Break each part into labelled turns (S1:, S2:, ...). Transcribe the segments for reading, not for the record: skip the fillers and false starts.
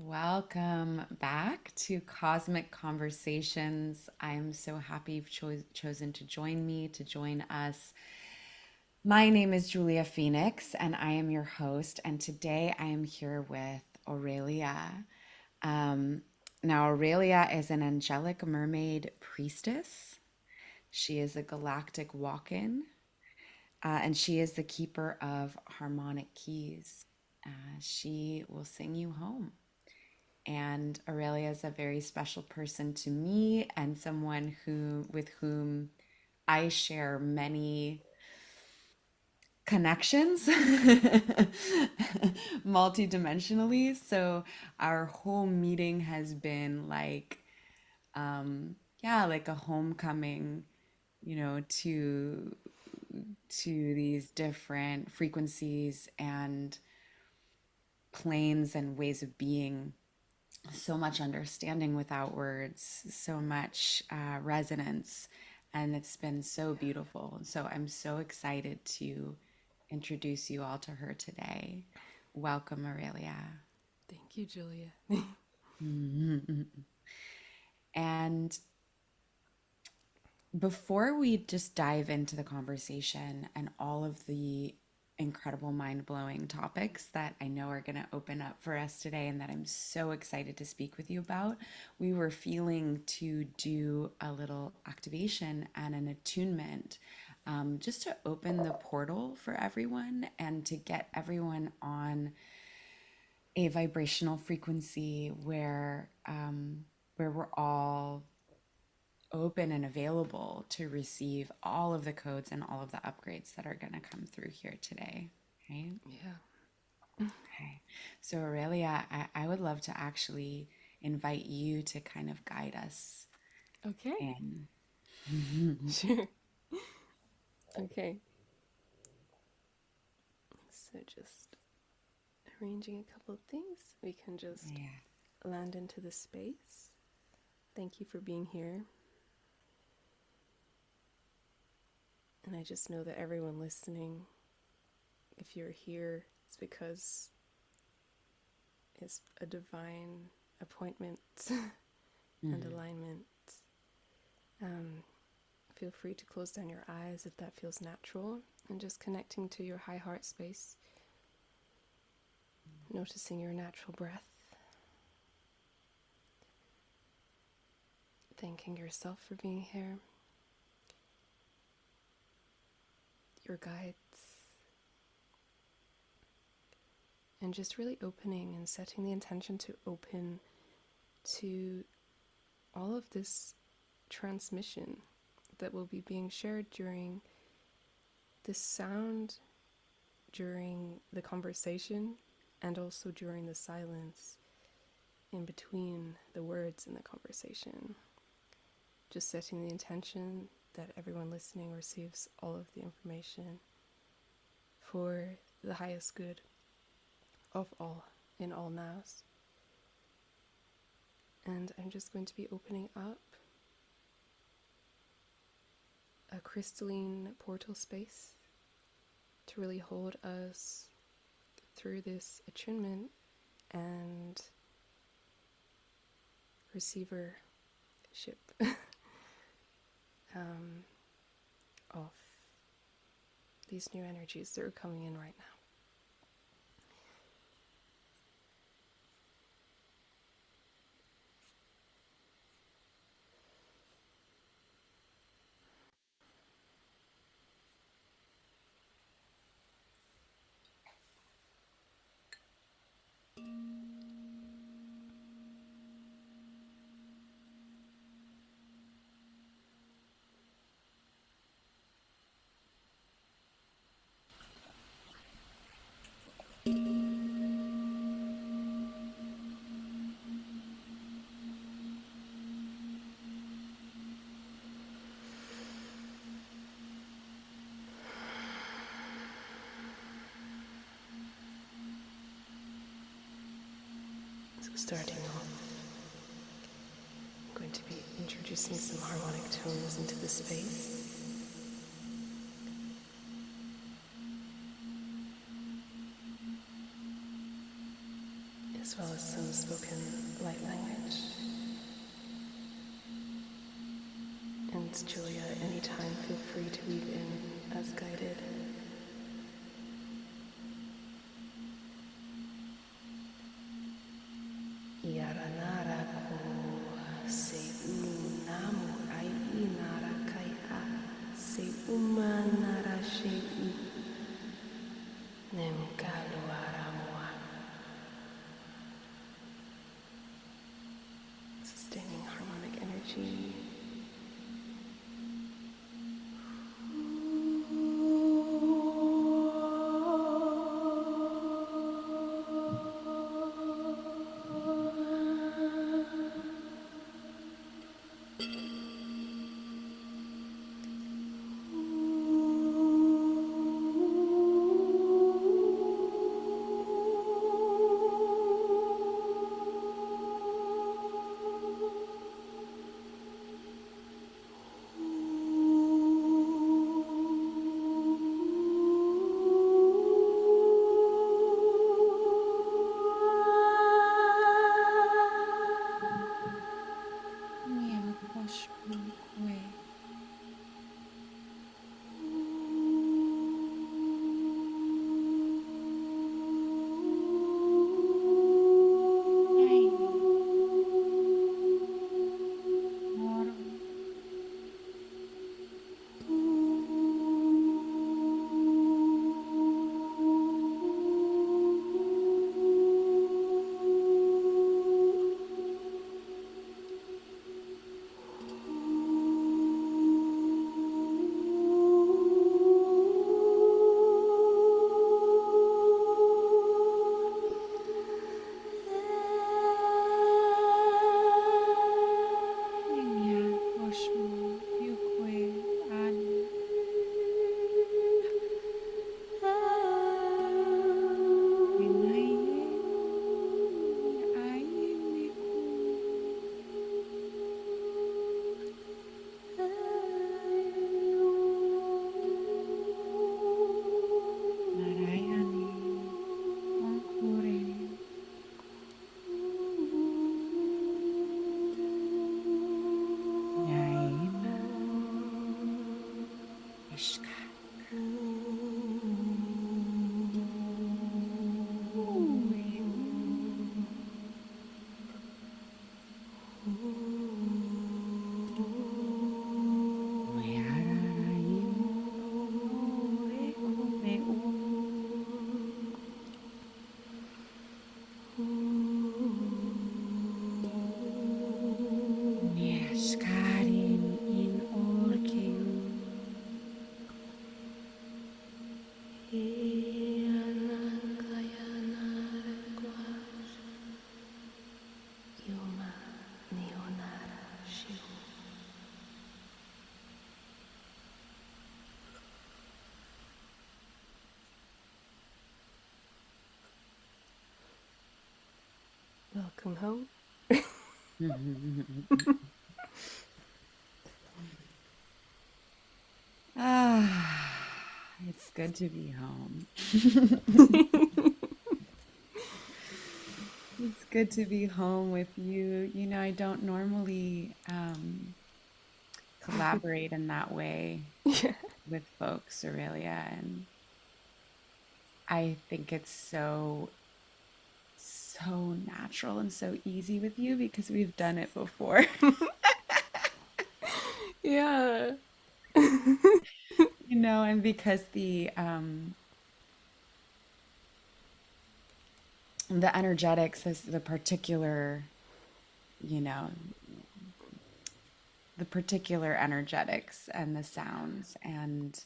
S1: Welcome back to Cosmic Conversations. I'm so happy you've chosen to join me, to join us. My name is Julia Phoenix, and I am your host. And today I am here with Aurelia. Um, Now, Aurelia is an angelic mermaid priestess. She is a galactic walk in, and she is the keeper of harmonic keys. She will sing you home. And Aurelia is a very special person to me and someone with whom I share many connections multidimensionally. So our whole meeting has been like a homecoming, to these different frequencies and planes and ways of being. So much understanding without words, so much resonance, and it's been so beautiful. So I'm so excited to introduce you all to her today. Welcome, Aurelia.
S2: Thank you, Julia.
S1: And before we just dive into the conversation and all of the incredible mind blowing topics that I know are going to open up for us today and that I'm so excited to speak with you about, we were feeling to do a little activation and an attunement, just to open the portal for everyone and to get everyone on a vibrational frequency where we're all open and available to receive all of the codes and all of the upgrades that are going to come through here today. Right?
S2: Yeah.
S1: Okay. So, Aurelia, I would love to actually invite you to kind of guide us
S2: Okay.
S1: in.
S2: Sure. Okay. So just arranging a couple of things. We can just
S1: Yeah.
S2: land into the space. Thank you for being here. And I just know that everyone listening, if you're here, it's because it's a divine appointment and
S1: Mm.
S2: alignment. Um, Feel free to close down your eyes if that feels natural and just connecting to your high heart space, noticing your natural breath, thanking yourself for being here, your guides, and just really opening and setting the intention to open to all of this transmission that will be being shared during this sound, during the conversation, and also during the silence in between the words in the conversation. Just setting the intention that everyone listening receives all of the information for the highest good of all in all nows. And I'm just going to be opening up a crystalline portal space to really hold us through this attunement and receivership of these new energies that are coming in right now. So starting off, I'm going to be introducing some harmonic tones into the space. as well as some spoken light language. And Julia, anytime feel free to weave in as guided. Yaranara ko se namu ai nara kai a se umanara she nemkalu aramoa. Sustaining harmonic energy. Welcome home.
S1: It's good to be home. It's good to be home with you. You know, I don't normally collaborate in that way with folks, Aurelia, and I think it's so natural and so easy with you because we've done it before.
S2: Yeah.
S1: You know, and because the energetics is the particular, you know, the particular energetics and the sounds and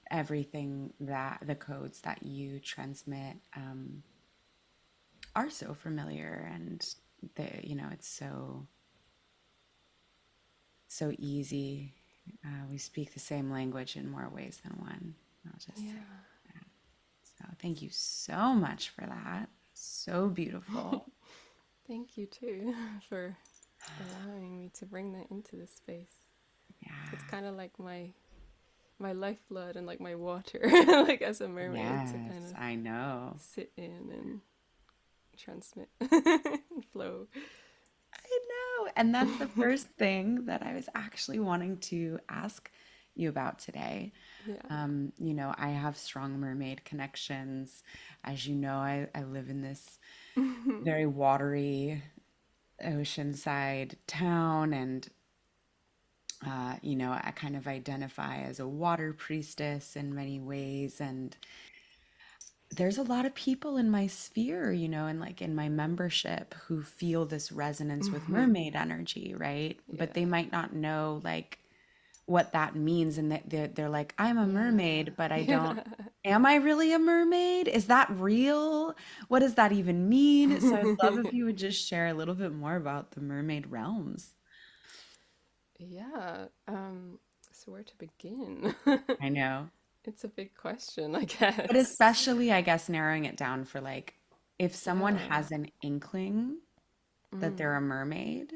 S1: everything that the codes that you transmit are so familiar, and you know, it's so easy. We speak the same language in more ways than one. I'll just say that. So thank you so much for that. So beautiful.
S2: Thank you too for allowing me to bring that into this space.
S1: Yeah.
S2: It's kind of like my lifeblood and like my water, like as a mermaid, to
S1: Yes,
S2: kind of
S1: I know.
S2: sit in and transmit and flow.
S1: I know. And that's the first thing that I was actually wanting to ask you about today.
S2: Yeah.
S1: I have strong mermaid connections. As you know, I live in this very watery oceanside town, and I kind of identify as a water priestess in many ways. And there's a lot of people in my sphere, and like in my membership who feel this resonance with mermaid energy, right? But
S2: Yeah.
S1: they might not know like what that means. And they're like, I'm a
S2: Yeah.
S1: mermaid, but I don't.
S2: Yeah.
S1: Am I really a mermaid? Is that real? What does that even mean? So I'd love if you would just share a little bit more about the mermaid realms.
S2: Yeah. So where to begin?
S1: I know.
S2: It's a big question, I
S1: But
S2: guess.
S1: especially, I guess, narrowing it down for like if someone
S2: Yeah.
S1: has an inkling that they're
S2: Mm.
S1: a mermaid,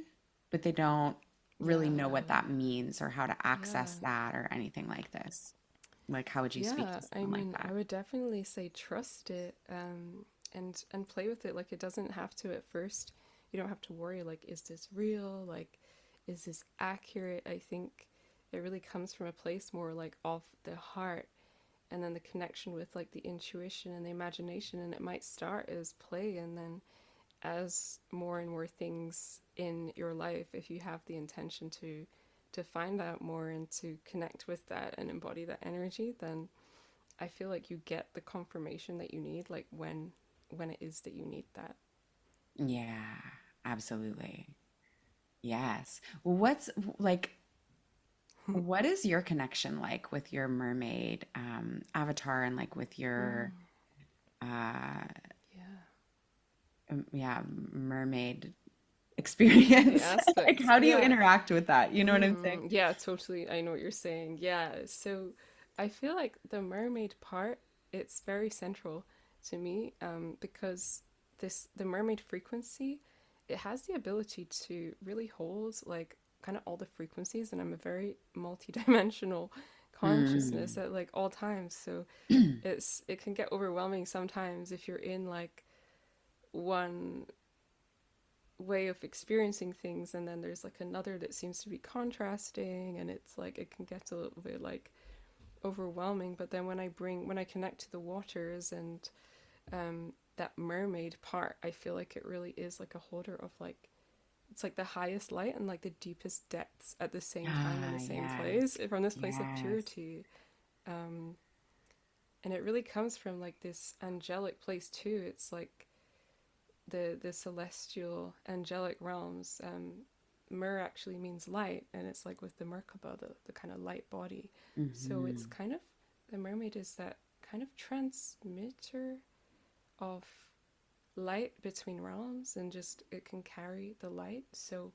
S1: but they don't really know
S2: Yeah.
S1: what that means or how to
S2: Yeah.
S1: access that or anything like this. Like, how would you speak
S2: Yeah.
S1: to
S2: I
S1: someone like
S2: mean, I
S1: that?
S2: would definitely say trust it, and play with it. Like it doesn't have to at first. You don't have to worry like, is this real? Like, is this accurate? I think it really comes from a place more like of the heart, and then the connection with like the intuition and the imagination, and it might start as play, and then as more and more things in your life, if you have the intention to find out more and to connect with that and embody that energy, then I feel like you get the confirmation that you need, like when it is that you need that.
S1: Yeah, absolutely. Yes. Well, what's like, what is your connection like with your mermaid avatar and like with your,
S2: Mm,
S1: uh,
S2: yeah.
S1: yeah, mermaid
S2: The
S1: experience? Like,
S2: aspects,
S1: how do you
S2: yeah.
S1: interact with that? You know what I'm saying?
S2: Yeah, totally. I know what you're saying. Yeah. So I feel like the mermaid part, it's very central to me, because the mermaid frequency, it has the ability to really hold like kind of all the frequencies, and I'm a very multi-dimensional consciousness
S1: Mm.
S2: at like all times. So it can get overwhelming sometimes if you're in like one way of experiencing things, and then there's like another that seems to be contrasting, and it's like it can get a little bit like overwhelming. But then when I connect to the waters and that mermaid part, I feel like it really is like a holder of like, it's like the highest light and like the deepest depths at the same time in
S1: Ah,
S2: the same place,
S1: yes.
S2: from this place of
S1: Yes.
S2: purity. um and it really comes from like this angelic place too. It's like the celestial angelic realms. Mer actually means light, and it's like with the Merkaba, the kind of light body. So it's
S1: Hmm.
S2: kind of, the mermaid is that kind of transmitter of light between realms, and just it can carry the light. So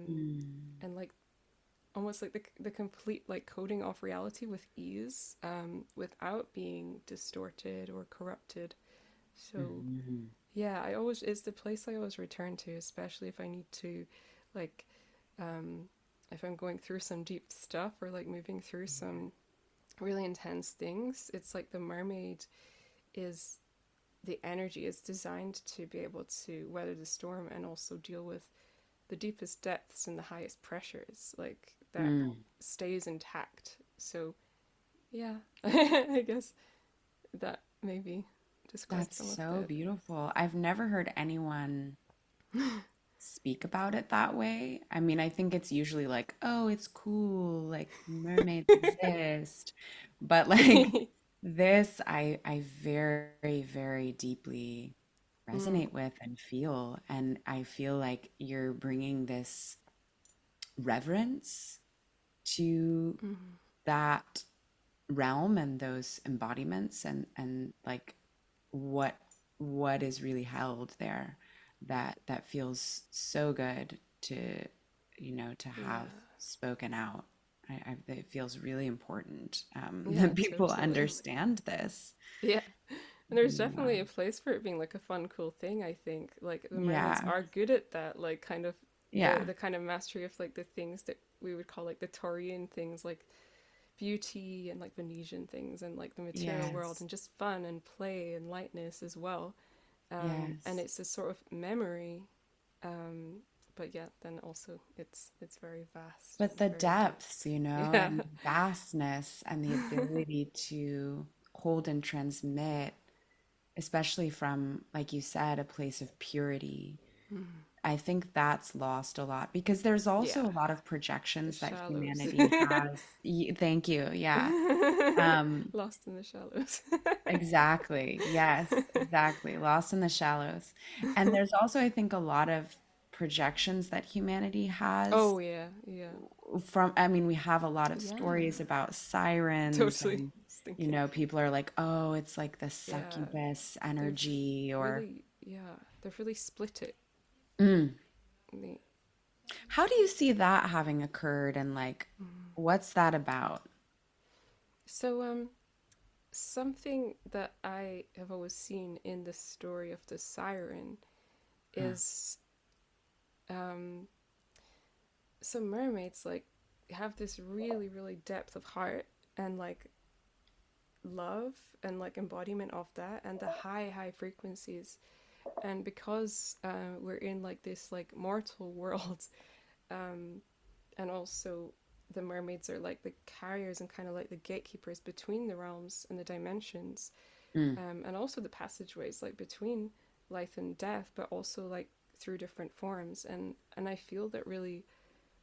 S1: Mm.
S2: and like almost like the complete like coding of reality with ease, without being distorted or corrupted. So
S1: Hmm.
S2: yeah, I always, it's the place I always return to, especially if I need to, like, um, if I'm going through some deep stuff or like moving through some really intense things. It's like the mermaid is, the energy is designed to be able to weather the storm and also deal with the deepest depths and the highest pressures, like that
S1: Mm.
S2: stays intact. So yeah, I guess that maybe describes
S1: That's
S2: some of
S1: so
S2: it.
S1: beautiful. I've never heard anyone speak about it that way. I mean, I think it's usually like, oh, it's cool, like mermaids exist. But like this, I very, very deeply
S2: Mm,
S1: resonate with and feel. And I feel like you're bringing this reverence to
S2: mm,
S1: that realm and those embodiments and like what what is really held there that feels so good to to have
S2: yeah,
S1: spoken out. It feels really important
S2: yeah,
S1: that people
S2: totally.
S1: understand this.
S2: Yeah. And there's
S1: Yeah.
S2: definitely a place for it being like a fun, cool thing, I think. Like the mermaids
S1: Yeah.
S2: are good at that, like kind of
S1: Yeah.
S2: the kind of mastery of like the things that we would call like the Taurian things, like beauty and like Venetian things and like the material world,
S1: Yes.
S2: and just fun and play and lightness as well. And
S1: Yes.
S2: it's a sort of memory. Um, but yeah, then also it's very vast
S1: But
S2: and
S1: the
S2: very deep.
S1: depths, you know,
S2: Yeah,
S1: and the vastness and the ability to hold and transmit, especially from, like you said, a place of purity. I think that's lost a lot because there's also
S2: yeah,
S1: a lot of
S2: the
S1: projections that
S2: shallows.
S1: humanity has. Thank you. Yeah. Um,
S2: Lost in the shallows.
S1: exactly. Yes, exactly. Lost in the shallows. And there's also, I think, a lot of projections that humanity has
S2: Oh yeah, yeah,
S1: from, I mean, we have a lot of
S2: yeah.
S1: stories about sirens
S2: Totally.
S1: and,
S2: Was thinking.
S1: people are like, oh, it's like the
S2: Yeah,
S1: succubus
S2: they've
S1: energy or
S2: really, yeah, they've really split it.
S1: mm.
S2: The,
S1: How do you see that having occurred and like what's that about?
S2: so something that I have always seen in the story of the siren
S1: Huh.
S2: is um, some mermaids like have this really, really depth of heart and like love and like embodiment of that and the high, high frequencies. And because we're in like this like mortal world, um, and also the mermaids are like the carriers and kind of like the gatekeepers between the realms and the dimensions,
S1: Mm.
S2: and also the passageways like between life and death, but also like through different forms. And I feel that really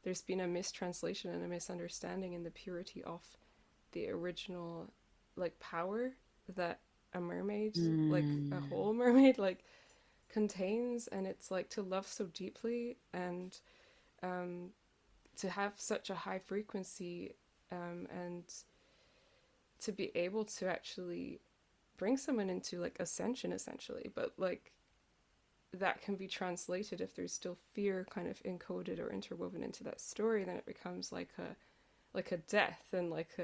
S2: there's been a mistranslation and a misunderstanding in the purity of the original like power that a mermaid, like a
S1: Mm.
S2: whole mermaid, like contains. And it's like to love so deeply and um, to have such a high frequency, and to be able to actually bring someone into like ascension essentially, but like that can be translated if there's still fear kind of encoded or interwoven into that story, then it becomes like a death and like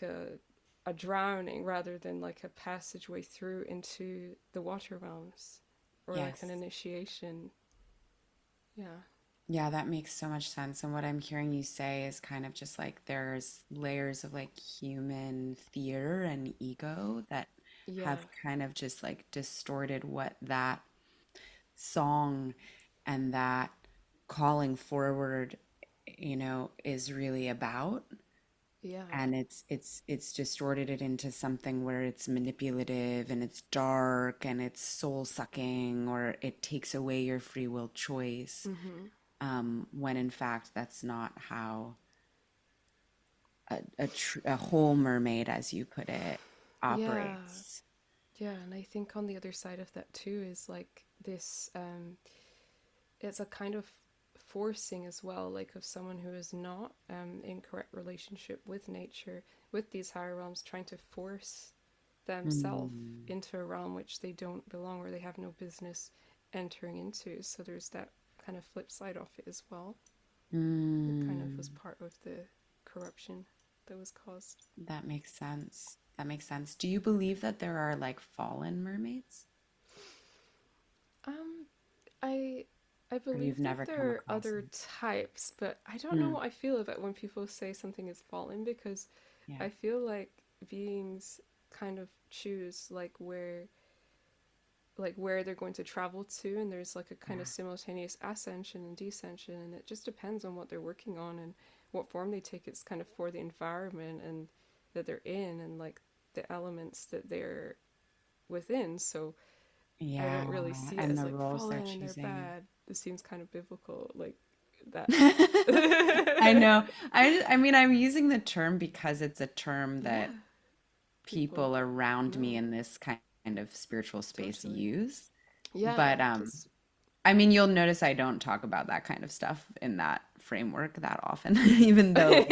S2: a drowning rather than like a passageway through into the water realms or like an
S1: Yes.
S2: initiation. Yeah.
S1: Yeah, that makes so much sense. And what I'm hearing you say is kind of just like there's layers of like human fear and ego that
S2: Yeah.
S1: have kind of just like distorted what that song and that calling forward, is really about.
S2: Yeah.
S1: And it's distorted it into something where it's manipulative and it's dark and it's soul sucking or it takes away your free will choice,
S2: Mm-hmm.
S1: when in fact that's not how a whole mermaid, as you put it,
S2: Yeah.
S1: operates.
S2: Yeah, and I think on the other side of that too is like this it's a kind of forcing as well, like of someone who is not in correct relationship with nature, with these higher realms, trying to force themselves
S1: Mm.
S2: into a realm which they don't belong or they have no business entering into. So there's that kind of flip side of it as well. That kind of was
S1: Mm.
S2: part of the corruption that was caused.
S1: That makes sense. That makes sense. Do you believe that there are like fallen mermaids?
S2: Um, I I
S1: Or you've
S2: believe that
S1: never come
S2: there are
S1: across
S2: other
S1: them?
S2: types, but I don't know
S1: Mm.
S2: what I feel about when people say something is fallen because
S1: Yeah.
S2: I feel like beings kind of choose like where they're going to travel to, and there's like a kind of
S1: Yeah.
S2: simultaneous ascension and descension, and it just depends on what they're working on and what form they take. It's kind of for the environment and that they're in and like the elements that they're within. So I
S1: Yeah.
S2: don't really see it
S1: And
S2: as
S1: the
S2: like
S1: roles they're
S2: fallen and they're
S1: choosing.
S2: bad. It seems kind of biblical, like that.
S1: I know. I mean, I'm using the term because it's a term
S2: Yeah,
S1: that
S2: people
S1: people around me
S2: know.
S1: in this kind of spiritual space
S2: Totally.
S1: use.
S2: Yeah,
S1: But
S2: because.
S1: I mean, you'll notice I don't talk about that kind of stuff in that framework that often, even though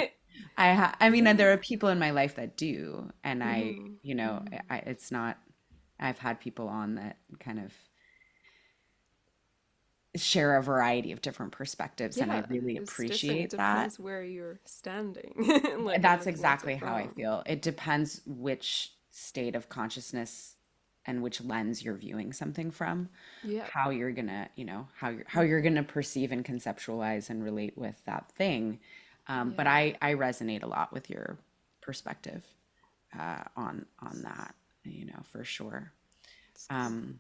S1: like, I mean,
S2: Yeah.
S1: there are people in my life that do, and
S2: Mm-hmm. Mm-hmm.
S1: it's not, I've had people on that kind of share a variety of different perspectives, and I
S2: Yeah,
S1: really
S2: it's different. It
S1: appreciate that.
S2: depends where you're standing, like, and
S1: That's
S2: looking at it
S1: exactly how I
S2: from.
S1: feel. It depends which state of consciousness and which lens you're viewing something from,
S2: Yeah.
S1: how you're gonna, how you're gonna perceive and conceptualize and relate with that thing. But
S2: Yeah.
S1: I resonate a lot with your perspective on that, for sure. Um,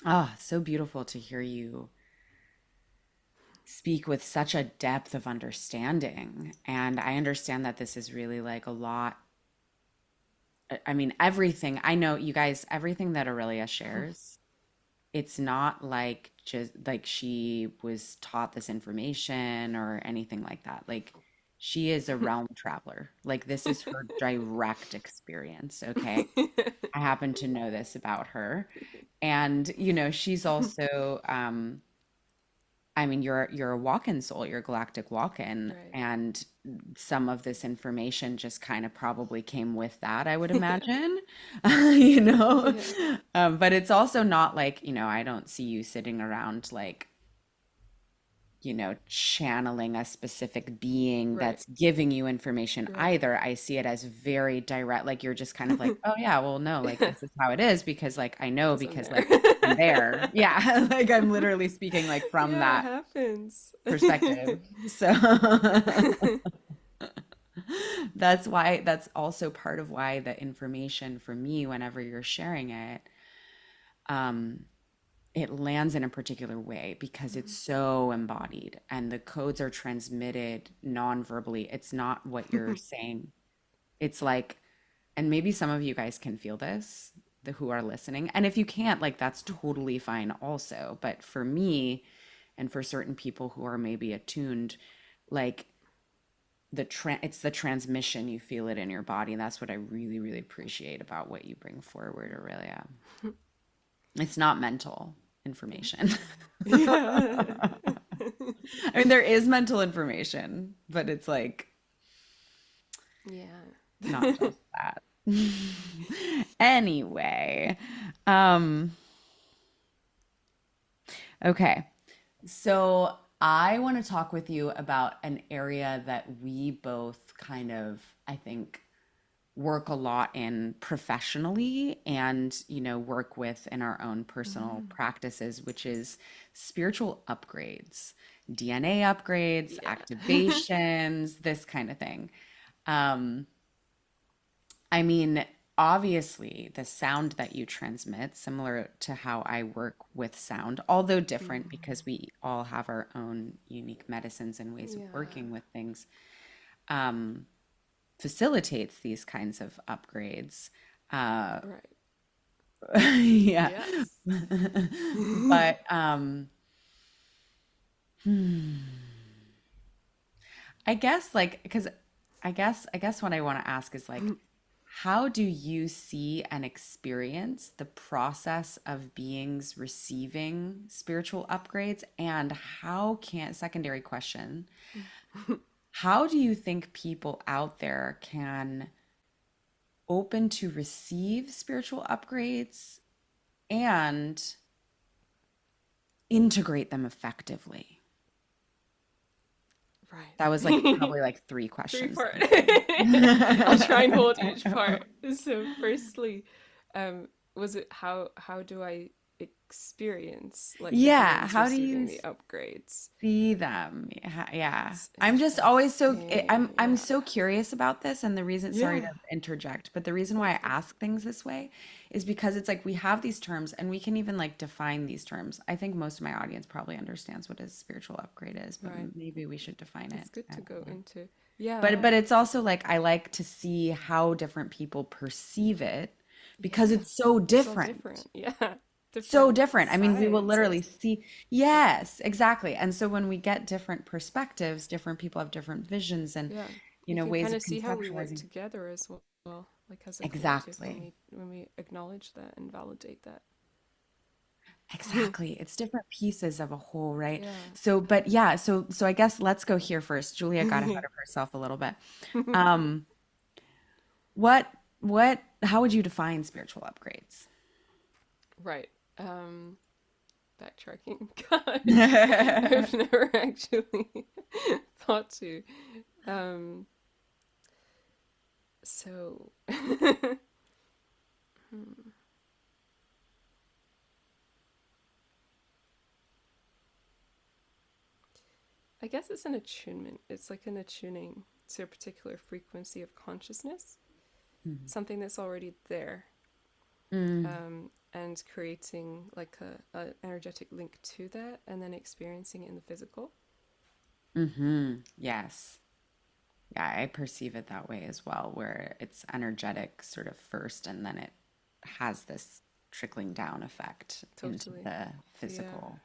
S1: oh, so beautiful to hear you speak with such a depth of understanding. And I understand that this is really like a lot. I mean, everything I know, you guys, everything that Aurelia shares, it's not like just like she was taught this information or anything like that. Like she is a realm traveler. Like this is her direct experience, okay? I happen to know this about her. And she's also I mean, you're a walk-in soul, you're a galactic walk-in,
S2: Right.
S1: and some of this information just kind of probably came with that, I would imagine. You know?
S2: Yeah.
S1: But it's also not like, I don't see you sitting around like channeling a specific being
S2: Right.
S1: that's giving you information
S2: Right.
S1: either. I see it as very direct, like you're just kind of like, oh yeah, well, no, like this is how it is because like I know
S2: Because I'm
S1: because
S2: there.
S1: like I'm there. Yeah, like I'm literally speaking like from
S2: Yeah, it
S1: that
S2: happens.
S1: perspective. So that's also part of why the information for me, whenever you're sharing it, um, it lands in a particular way because it's so embodied and the codes are transmitted non-verbally. It's not what you're saying. It's like, and maybe some of you guys can feel this, the who are listening. And if you can't, like that's totally fine also. But for me, and for certain people who are maybe attuned, like it's the transmission, you feel it in your body. And that's what I really, really appreciate about what you bring forward, Aurelia. It's not mental
S2: Thank
S1: information.
S2: you. Yeah.
S1: I mean, there is mental information, but it's like not
S2: Yeah.
S1: just that. Anyway, um, okay. So I want to talk with you about an area that we both kind of, I think, work a lot in professionally and, work with in our own personal
S2: Mm.
S1: practices, which is spiritual upgrades, DNA upgrades,
S2: Yeah.
S1: activations, this kind of thing. Um, I mean, obviously, the sound that you transmit, similar to how I work with sound, although different
S2: Mm.
S1: because we all have our own unique medicines and ways of
S2: Yeah.
S1: working with things, um, facilitates these kinds of upgrades. Uh,
S2: Right.
S1: yeah.
S2: Yes.
S1: But I guess like because I guess what I want to ask is like how do you see and experience the process of beings receiving spiritual upgrades and how can secondary question, how do you think people out there can open to receive spiritual upgrades and integrate them effectively? That was like
S2: Right.
S1: probably like three
S2: Three
S1: questions
S2: part.
S1: in
S2: I'll try and hold each
S1: one.
S2: part. So, firstly, was it how do I experience like the
S1: Yeah,
S2: beings
S1: how do
S2: receiving
S1: you
S2: the upgrades?
S1: see them? Yeah, yeah.
S2: That's
S1: I'm just always
S2: interesting.
S1: I'm
S2: Yeah.
S1: so curious about this and the reason, sorry to
S2: Yeah.
S1: interject, but the reason why
S2: Of
S1: I
S2: course.
S1: ask things this way is because it's like we have these terms and we can even like define these terms. I think most of my audience probably understands what a spiritual upgrade is, but
S2: Right.
S1: maybe we should define it.
S2: It's good
S1: I
S2: to
S1: don't
S2: go
S1: know.
S2: into. Yeah.
S1: But it's also like I like to see how different people perceive it because
S2: Yeah.
S1: it's so
S2: It's all
S1: different.
S2: different. Yeah.
S1: So
S2: Different
S1: different. I mean, we will literally
S2: sciences.
S1: see,
S2: Yeah.
S1: yes, exactly. And so when we get different perspectives, different people have different visions and,
S2: Yeah. You can
S1: ways
S2: kind
S1: of
S2: of see how we work
S1: conceptualizing.
S2: together as well, like as a collective
S1: Exactly.
S2: when we acknowledge that and validate that.
S1: Exactly. It's different pieces of a whole, right?
S2: Yeah.
S1: So, but yeah, so I guess let's go here first. Julia got ahead of herself a little bit. Um, how would you define spiritual upgrades?
S2: Right. Um, Backtracking. God, I've never actually thought to. Um, so, I guess it's an attunement. It's like an attuning to a particular frequency of consciousness,
S1: Mhm.
S2: something that's already there.
S1: Mm.
S2: and creating like a energetic link to that and then experiencing it in the physical.
S1: Mm-hmm. Yes. Yeah, I perceive it that way as well, where it's energetic sort of first, and then it has this trickling down effect into
S2: Totally.
S1: the
S2: Yeah.
S1: physical.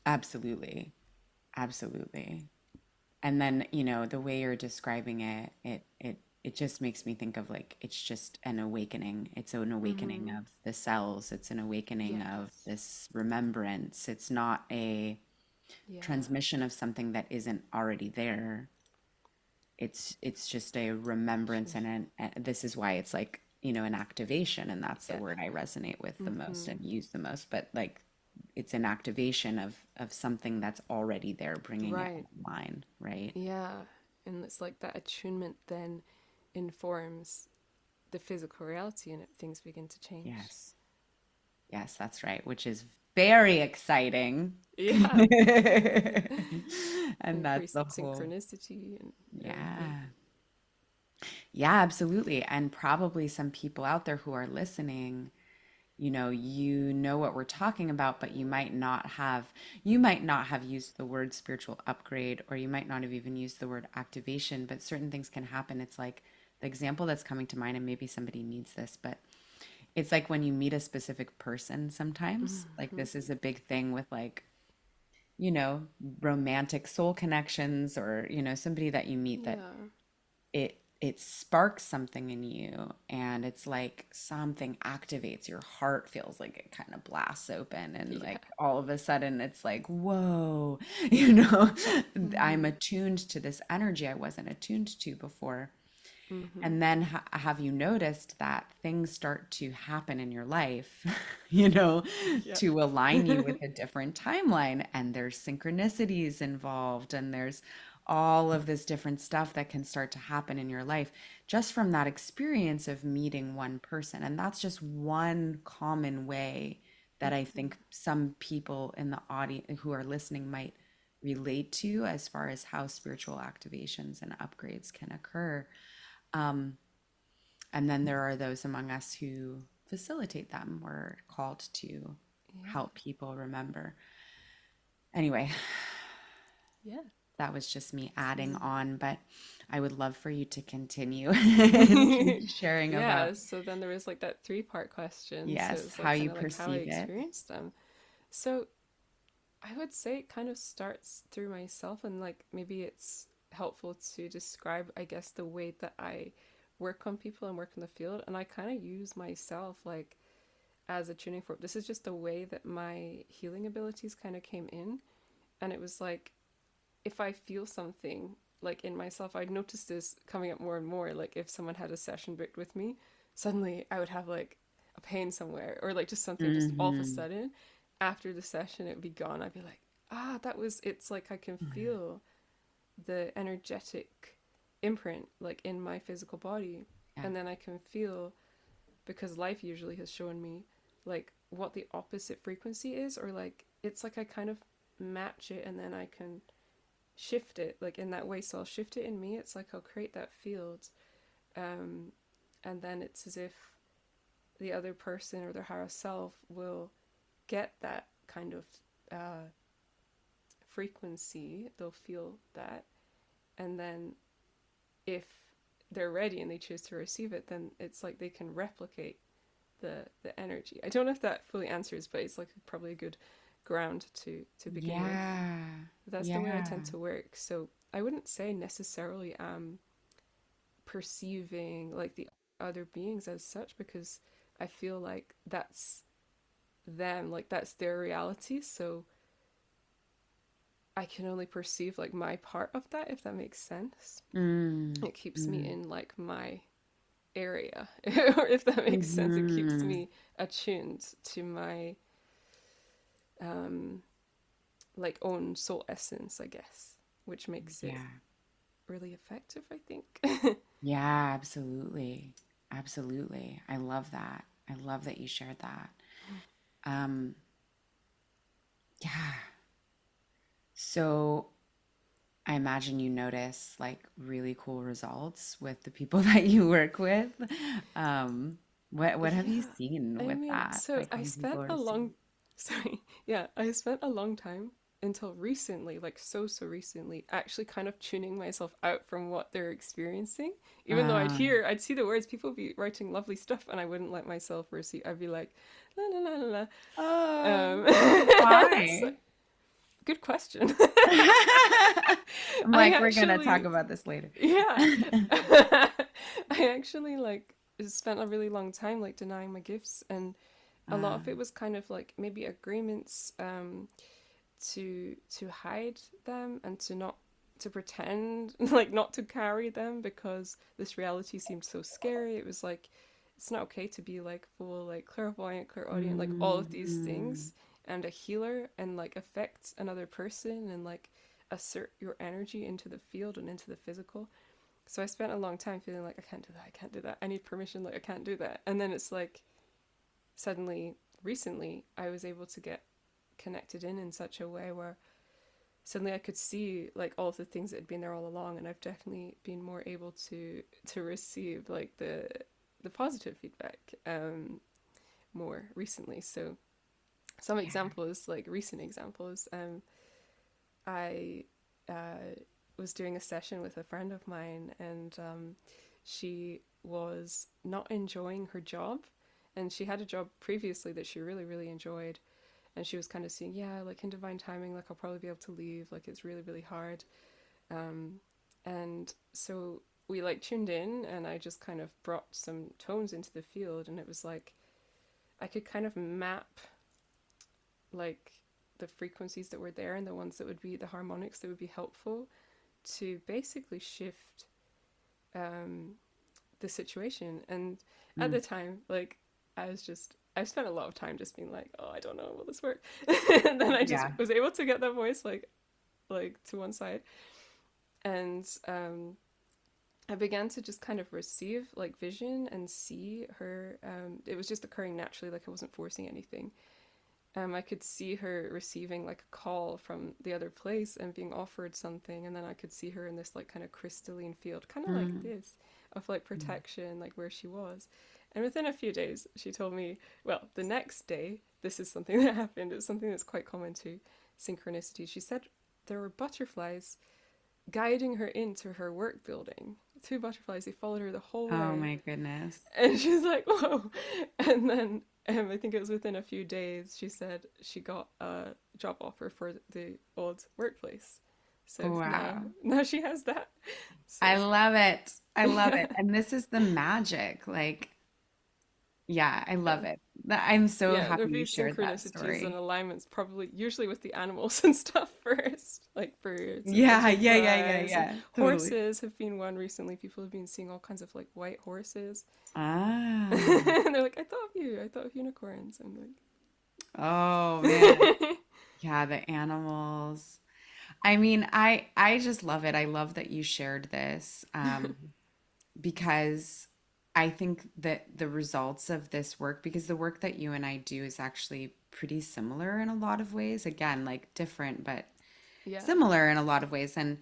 S1: Absolutely. Absolutely. And then, the way you're describing it, it just makes me think of like it's just an awakening. It's an awakening
S2: Mm-hmm.
S1: of the cells. It's an awakening of
S2: Yes.
S1: this remembrance. It's not a
S2: Yeah.
S1: transmission of something that isn't already there. It's just a remembrance,
S2: True.
S1: and this is why it's like, an activation, and that's the
S2: Yeah.
S1: word I resonate with the most
S2: Mm-hmm.
S1: and use the most. But like it's an activation of something that's already there, bringing it
S2: Right.
S1: online, right?
S2: Yeah. And it's like that attunement then informs the physical reality and things begin to change.
S1: Yes. Yes, that's right, which is very exciting.
S2: Yeah.
S1: And that's
S2: Increasing
S1: the whole,
S2: synchronicity and everything.
S1: yeah. Yeah, absolutely. And probably some people out there who are listening, you know what we're talking about, but you might not have used the word spiritual upgrade, or you might not have even used the word activation, but certain things can happen. It's like the example that's coming to mind, and maybe somebody needs this, but it's like when you meet a specific person sometimes, like
S2: Mm-hmm.
S1: this is a big thing with like, you know, romantic soul connections, or, somebody that you meet that
S2: Yeah.
S1: it sparks something in you, and it's like something activates, your heart feels like it kind of blasts open, and
S2: Yeah.
S1: like all of a sudden it's like, whoa, you know, I'm
S2: Mm-hmm.
S1: attuned to this energy I wasn't attuned to before.
S2: Mm-hmm.
S1: And then have you noticed that things start to happen in your life,
S2: Yeah.
S1: to align you with a different timeline, and there's synchronicities involved, and there's all of this different stuff that can start to happen in your life just from that experience of meeting one person. And that's just one common way that I
S2: Mm-hmm.
S1: think some people in the audience who are listening might relate to, as far as how spiritual activations and upgrades can occur. Um, and then there are those among us who facilitate them. We're called to
S2: Yeah.
S1: help people remember. Anyway,
S2: Yeah.
S1: that was just me adding
S2: So
S1: on, but I would love for you to continue sharing about,
S2: yeah, so then there was like that three-part question. So
S1: yes,
S2: it's
S1: how
S2: like
S1: you
S2: kind of like how I
S1: perceive it.
S2: experienced them. So I would say it kind of starts through myself, and like maybe it's helpful to describe, I guess, the way that I work on people and work in the field. And I kind of use myself like as a tuning fork. This is just the way that my healing abilities kind of came in. And it was like if I feel something like in myself, I'd notice this coming up more and more. Like if someone had a session booked with me, suddenly I would have like a pain somewhere or like just something just all of a
S1: Mm-hmm.
S2: sudden after the session it would be gone. I'd be like, ah, that was it's like I can feel the energetic imprint like in my physical body.
S1: Yeah.
S2: And then I can feel because life usually has shown me like what the opposite frequency is or like it's like I kind of match it and then I can shift it like in that way. So I'll shift it in me. It's like I'll create that field, um, and then it's as if the other person or their higher self will get that kind of uh, frequency. They'll feel that, and then if they're ready and they choose to receive it, then it's like they can replicate the energy. I don't know if that fully answers, but it's like probably a good ground to begin with.
S1: Yeah.
S2: That's the way I tend
S1: Yeah.
S2: to work. So I wouldn't say necessarily perceiving like the other beings as such because I feel like that's them, like that's their reality. So I can only perceive like my part of that, if that makes sense.
S1: Mm.
S2: It keeps me
S1: Mm.
S2: in like my area, or if that makes sense, it keeps
S1: Mm-hmm.
S2: me attuned to my um like own soul essence, I guess, which makes it
S1: Yeah.
S2: really effective, I think.
S1: Yeah, absolutely. Absolutely. I love that. I love that you shared that. Um, yeah. So I imagine you notice like really cool results with the people that you work with. Um, What have you
S2: Yeah,
S1: seen
S2: I
S1: with
S2: mean,
S1: that?
S2: so
S1: Like
S2: I
S1: when
S2: spent
S1: people are
S2: a
S1: receiving.
S2: long, sorry, yeah, I spent a long time until recently, like so recently, actually kind of tuning myself out from what they're experiencing. Even though
S1: Uh,
S2: I'd see the words, people be writing lovely stuff, and I wouldn't let myself receive. I'd be like, la la la la la.
S1: oh,
S2: So,
S1: why?
S2: good question.
S1: I'm
S2: I
S1: like, we're gonna talk
S2: actually,
S1: about this later.
S2: yeah, I actually like spent a really long time like denying my gifts, and a lot
S1: Uh,
S2: of it was kind of like maybe agreements to hide them and to not to pretend like not to carry them because this reality seemed so scary. It was like it's not okay to be like full like clairvoyant, clairaudient, like all of these
S1: mhm.
S2: things and a healer and like affect another person and like assert your energy into the field and into the physical. So I spent a long time feeling like I can't do that, I can't do that. I need permission, like I can't do that. And then it's like suddenly recently I was able to get connected in such a way where suddenly I could see like all of the things that had been there all along, and I've definitely been more able to receive like the positive feedback more recently. So some
S1: Yeah.
S2: examples, like recent examples, I was doing a session with a friend of mine, and she was not enjoying her job, and she had a job previously that she really enjoyed, and she was kind of seeing, yeah, like in divine timing, like I'll probably be able to leave, like it's really hard, um, and so we like tuned in, and I just kind of brought some tones into the field, and it was like I could kind of map like the frequencies that were there and the ones that would be the harmonics that would be helpful to basically shift um, the situation. And at
S1: Mm.
S2: the time, like I spent a lot of time just being like, oh, I don't know, will this work? And then I just
S1: Yeah.
S2: was able to get that voice like to one side, and I began to just kind of receive like vision and see her. It was just occurring naturally, like I wasn't forcing anything. I could see her receiving like a call from the other place and being offered something, and then I could see her in this like kind of crystalline field, kind of like
S1: Mm.
S2: this, of like
S1: Mm.
S2: protection, like where she was. And within a few days, she told me, well, the next day, this is something that happened. It was something that's quite common to synchronicity. She said there were butterflies guiding her into her work building. Two butterflies, they followed her the whole
S1: Oh
S2: way.
S1: my goodness.
S2: And she's like, whoa. And then I think it was within a few days, she said she got a job offer for the old workplace. So
S1: Wow.
S2: now she has that.
S1: I
S2: So
S1: love it. I love
S2: yeah,
S1: it. And this is the magic. Like, yeah, I
S2: yeah.
S1: love it. I'm so
S2: Yeah, there'd
S1: happy
S2: be
S1: you shared that
S2: synchronicities and
S1: story.
S2: alignments, probably usually with the animals and stuff first, like birds and
S1: Yeah, yeah, yeah, yeah,
S2: butterflies and
S1: yeah. Totally.
S2: horses have been one recently. People have been seeing all kinds of like white horses.
S1: Ah.
S2: And they're like, I thought of you. I thought of unicorns. I'm
S1: Oh man.
S2: like,
S1: Yeah, the animals. I mean, I just love it. I love that you shared this because I think that the results of this work, because the work that you and I do is actually pretty similar in a lot of ways. Again, like different, but
S2: yeah.
S1: similar in a lot of ways. And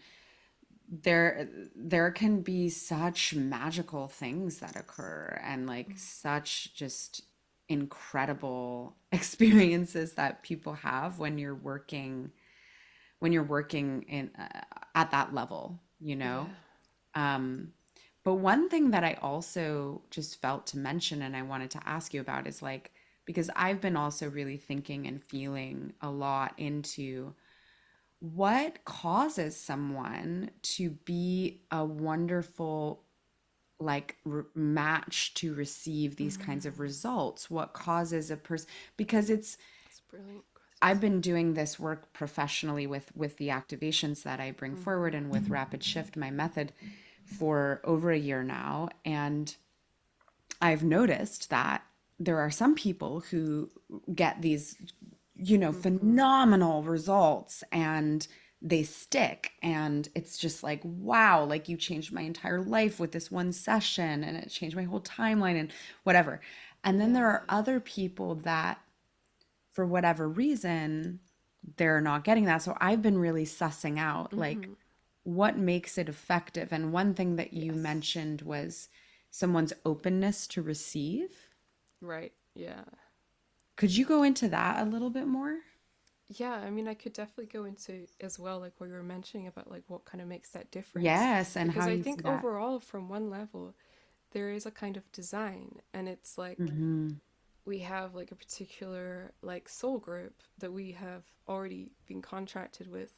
S1: there can be such magical things that occur and like such just incredible experiences that people have when you're working in at that level, you know.
S2: Yeah.
S1: um but one thing that I also just felt to mention and I wanted to ask you about is like, because I've been also really thinking and feeling a lot into what causes someone to be a wonderful match to receive these kinds of
S2: Mm,
S1: results. What causes a person, because it's,
S2: that's a brilliant question.
S1: I've been doing this work professionally with the activations that I bring
S2: Mm-hmm.
S1: forward and with Rapid Shift, my method, for over a year now. And I've noticed that there are some people who get these,
S2: Mm-hmm.
S1: phenomenal results and they stick. And it's just like, wow, like you changed my entire life with this one session and it changed my whole timeline and whatever. And then there
S2: Yeah.
S1: are other people that, for whatever reason, they're not getting that. So I've been really sussing out like
S2: Mm-hmm.
S1: what makes it effective. And one thing that you
S2: Yes.
S1: mentioned was someone's openness to receive.
S2: Right. Yeah.
S1: Could you go into that a little bit more?
S2: Yeah, I mean, I could definitely go into as well, like what you were mentioning about like what kind of makes that difference.
S1: Yes, and how
S2: Because I
S1: you see
S2: think
S1: that.
S2: overall, from one level, there is a kind of design, and it's like
S1: Hmm.
S2: we have like a particular like soul group that we have already been contracted with,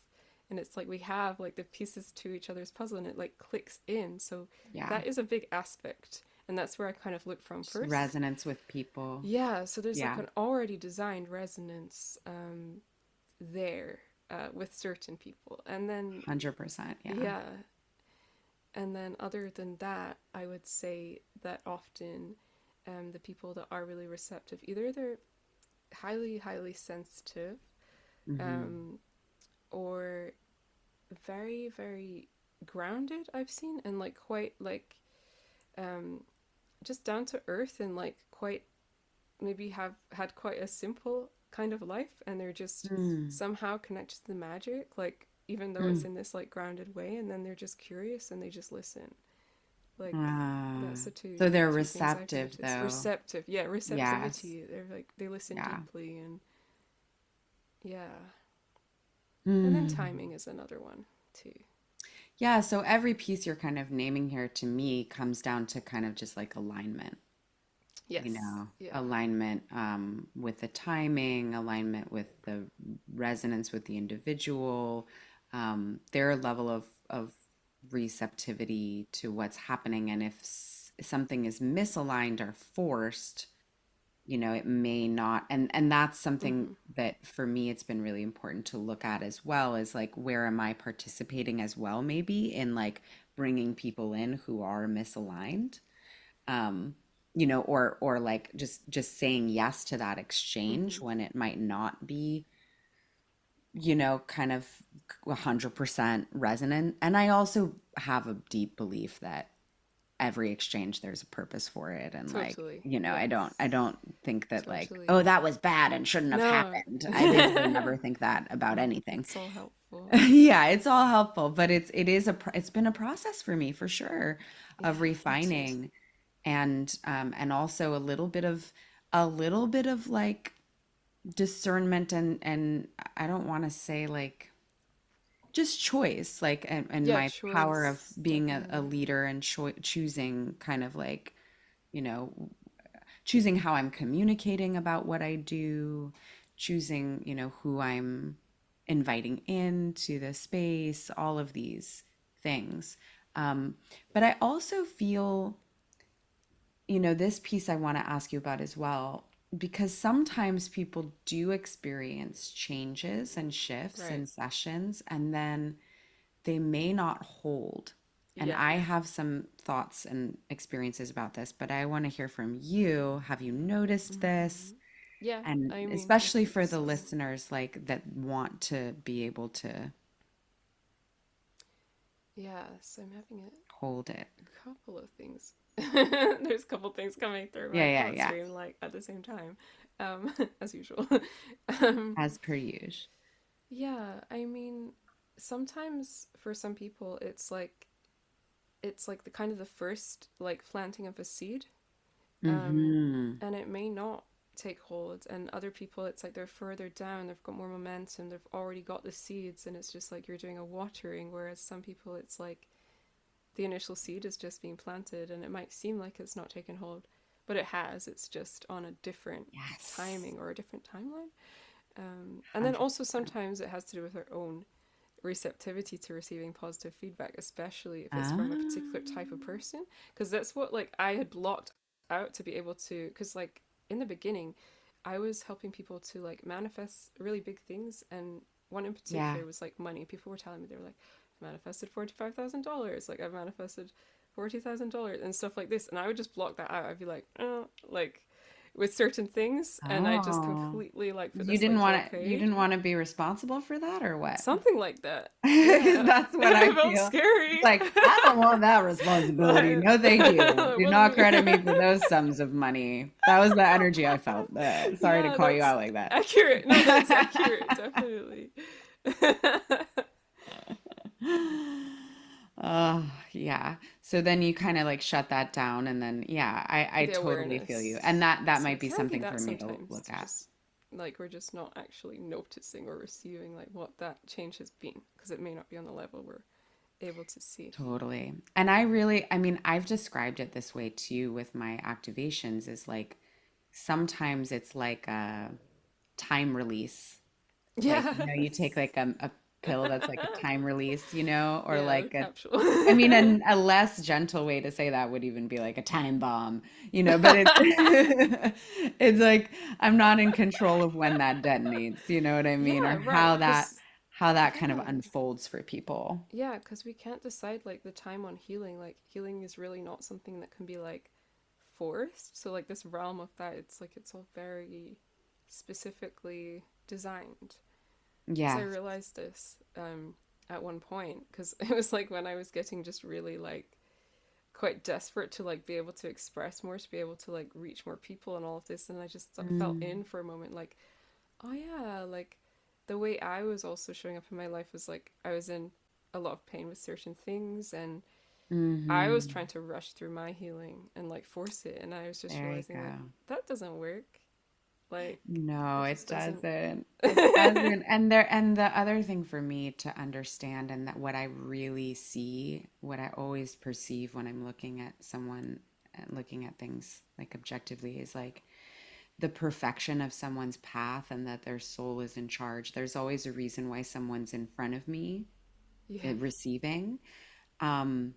S2: and it's like we have like the pieces to each other's puzzle, and it like clicks in. So
S1: Yeah.
S2: that is a big aspect, and that's where I kind of look from
S1: Just
S2: first.
S1: resonance with people.
S2: Yeah, so there's like
S1: Yeah.
S2: an already designed resonance there with certain people. And then,
S1: 100%. Yeah.
S2: yeah, and then other than that, I would say that often the people that are really receptive, either they're highly, highly sensitive
S1: Hmm.
S2: um, or very, very grounded, I've seen, and like quite like um, just down to earth and like quite maybe have had quite a simple kind of life and they're just
S1: Mm.
S2: somehow connected to the magic, like even though it's
S1: Mm.
S2: in this like grounded way, and then they're just curious and they just listen. Like
S1: Ah.
S2: that's the
S1: So they're
S2: two things I've
S1: receptive
S2: noticed.
S1: though.
S2: Receptive, yeah,
S1: Yes.
S2: receptivity. They're like they listen
S1: Yeah.
S2: deeply and yeah. And then
S1: Mm.
S2: timing is another one too.
S1: Yeah, so every piece you're kind of naming here to me comes down to kind of just like alignment,
S2: Yes. Yeah.
S1: alignment with the timing, alignment with the resonance with the individual, their level of receptivity to what's happening. And if something is misaligned or forced, it may not. And that's something
S2: Mm-hmm.
S1: that for me, it's been really important to look at as well, is like, where am I participating as well, maybe in like bringing people in who are misaligned, um or like just saying yes to that exchange
S2: Mm-hmm.
S1: when it might not be kind of 100% resonant. And I also have a deep belief that every exchange there's a purpose for it, and like
S2: Totally.
S1: I don't think that like,
S2: Totally.
S1: oh, that was bad and shouldn't have
S2: No.
S1: happened. I basically never think that about
S2: No,
S1: anything.
S2: it's all helpful.
S1: Yeah, it's all helpful, but it's been a process for me for sure, of
S2: Yeah, me too.
S1: refining, and also a little bit of like discernment, and I don't want to say like just choice, like, and
S2: Yeah,
S1: my power of
S2: choice,
S1: being a
S2: definitely.
S1: leader, and choosing kind of like, you know choosing how I'm communicating about what I do, choosing, who I'm inviting into the space, all of these things. But I also feel, this piece I want to ask you about as well, because sometimes people do experience changes and shifts
S2: Right.
S1: in sessions, and then they may not hold. And
S2: Yeah.
S1: I have some thoughts and experiences about this, but I want to hear from you. Have you noticed this?
S2: Hmm. Yeah,
S1: And
S2: I mean, I
S1: especially
S2: think
S1: for the
S2: so.
S1: listeners like that want to be able to
S2: Yeah, so I'm having
S1: hold it.
S2: a couple of things. There's a couple things coming through
S1: Yeah,
S2: my
S1: yeah,
S2: thought
S1: yeah.
S2: stream, like at the same time, as usual. um,
S1: As per usual.
S2: yeah, I mean, sometimes for some people, it's like the kind of the first like planting of a seed, um,
S1: Mm-hmm.
S2: and it may not take hold. And other people, it's like they're further down, they've got more momentum, they've already got the seeds, and it's just like you're doing a watering. Whereas some people, it's like the initial seed is just being planted, and it might seem like it's not taken hold, but it has. It's just on a different
S1: Yes.
S2: timing or a different timeline. And then also
S1: 100%.
S2: sometimes it has to do with our own receptivity to receiving positive feedback, especially if it's from a particular
S1: Ah,
S2: type of person. Because that's what like I had blocked out to be able to. Because like in the beginning, I was helping people to like manifest really big things, and one in
S1: yeah.
S2: particular was like money. People were telling me, they were like, "I've manifested $45,000. Like I've manifested $40,000 and stuff like this," and I would just block that out. I'd be like, oh, like with certain things, and I just
S1: Oh.
S2: completely like put
S1: You
S2: this
S1: didn't
S2: like
S1: want to you
S2: blockade.
S1: didn't want to be responsible for that, or what?
S2: Something like that.
S1: Because
S2: Yeah.
S1: that's what I
S2: It felt
S1: feel. It's
S2: scary.
S1: like, I don't want that responsibility.
S2: Like,
S1: No, thank you. Do
S2: what do
S1: not
S2: we
S1: credit me for those sums of money. That was the energy I felt. Sorry to
S2: Yeah,
S1: call you
S2: that's
S1: out like that.
S2: accurate. No, that's accurate, definitely.
S1: Oh, yeah. So then you kind of like shut that down and then yeah, I
S2: The
S1: totally feel you.
S2: awareness.
S1: And that
S2: So
S1: might
S2: it
S1: be
S2: can be
S1: something for
S2: that
S1: me to
S2: sometimes
S1: look
S2: to
S1: at.
S2: just like we're just not actually noticing or receiving like what that change has been because it may not be on the level we're able to see.
S1: Totally. And I really, I mean, I've described it this way too with my activations is like sometimes it's like a time release. Like, you take
S2: Yes.
S1: like a pill that's like a time release, or
S2: Yeah, the
S1: like
S2: capsule.
S1: I mean, a less gentle way to say that would even be like a time bomb, but it's it's like I'm not in control of when that detonates, you know what I mean?
S2: Yeah,
S1: Or
S2: right. Because
S1: how that kind of
S2: yeah,
S1: unfolds for people.
S2: yeah, because we can't decide like the time on healing. Like healing is really not something that can be like forced. So like this realm of that, it's like it's all very specifically designed. Because I
S1: Yes.
S2: realized this at one point because it was like when I was getting just really like quite desperate to like be able to express more, to be able to like reach more people and all of this, and I just felt
S1: Mm.
S2: in for a moment like, oh yeah, like the way I was also showing up in my life was like I was in a lot of pain with certain things and I was
S1: Hmm.
S2: trying to rush through my healing and like force it and I was just
S1: There you
S2: realizing like
S1: go.
S2: that doesn't work. Like
S1: No,
S2: it
S1: it
S2: just doesn't.
S1: doesn't. It doesn't. And the other thing for me to understand and that what I really see, what I always perceive when I'm looking at someone and looking at things like objectively is like the perfection of someone's path and that their soul is in charge. There's always a reason why someone's in front of me
S2: Yeah.
S1: receiving. Um,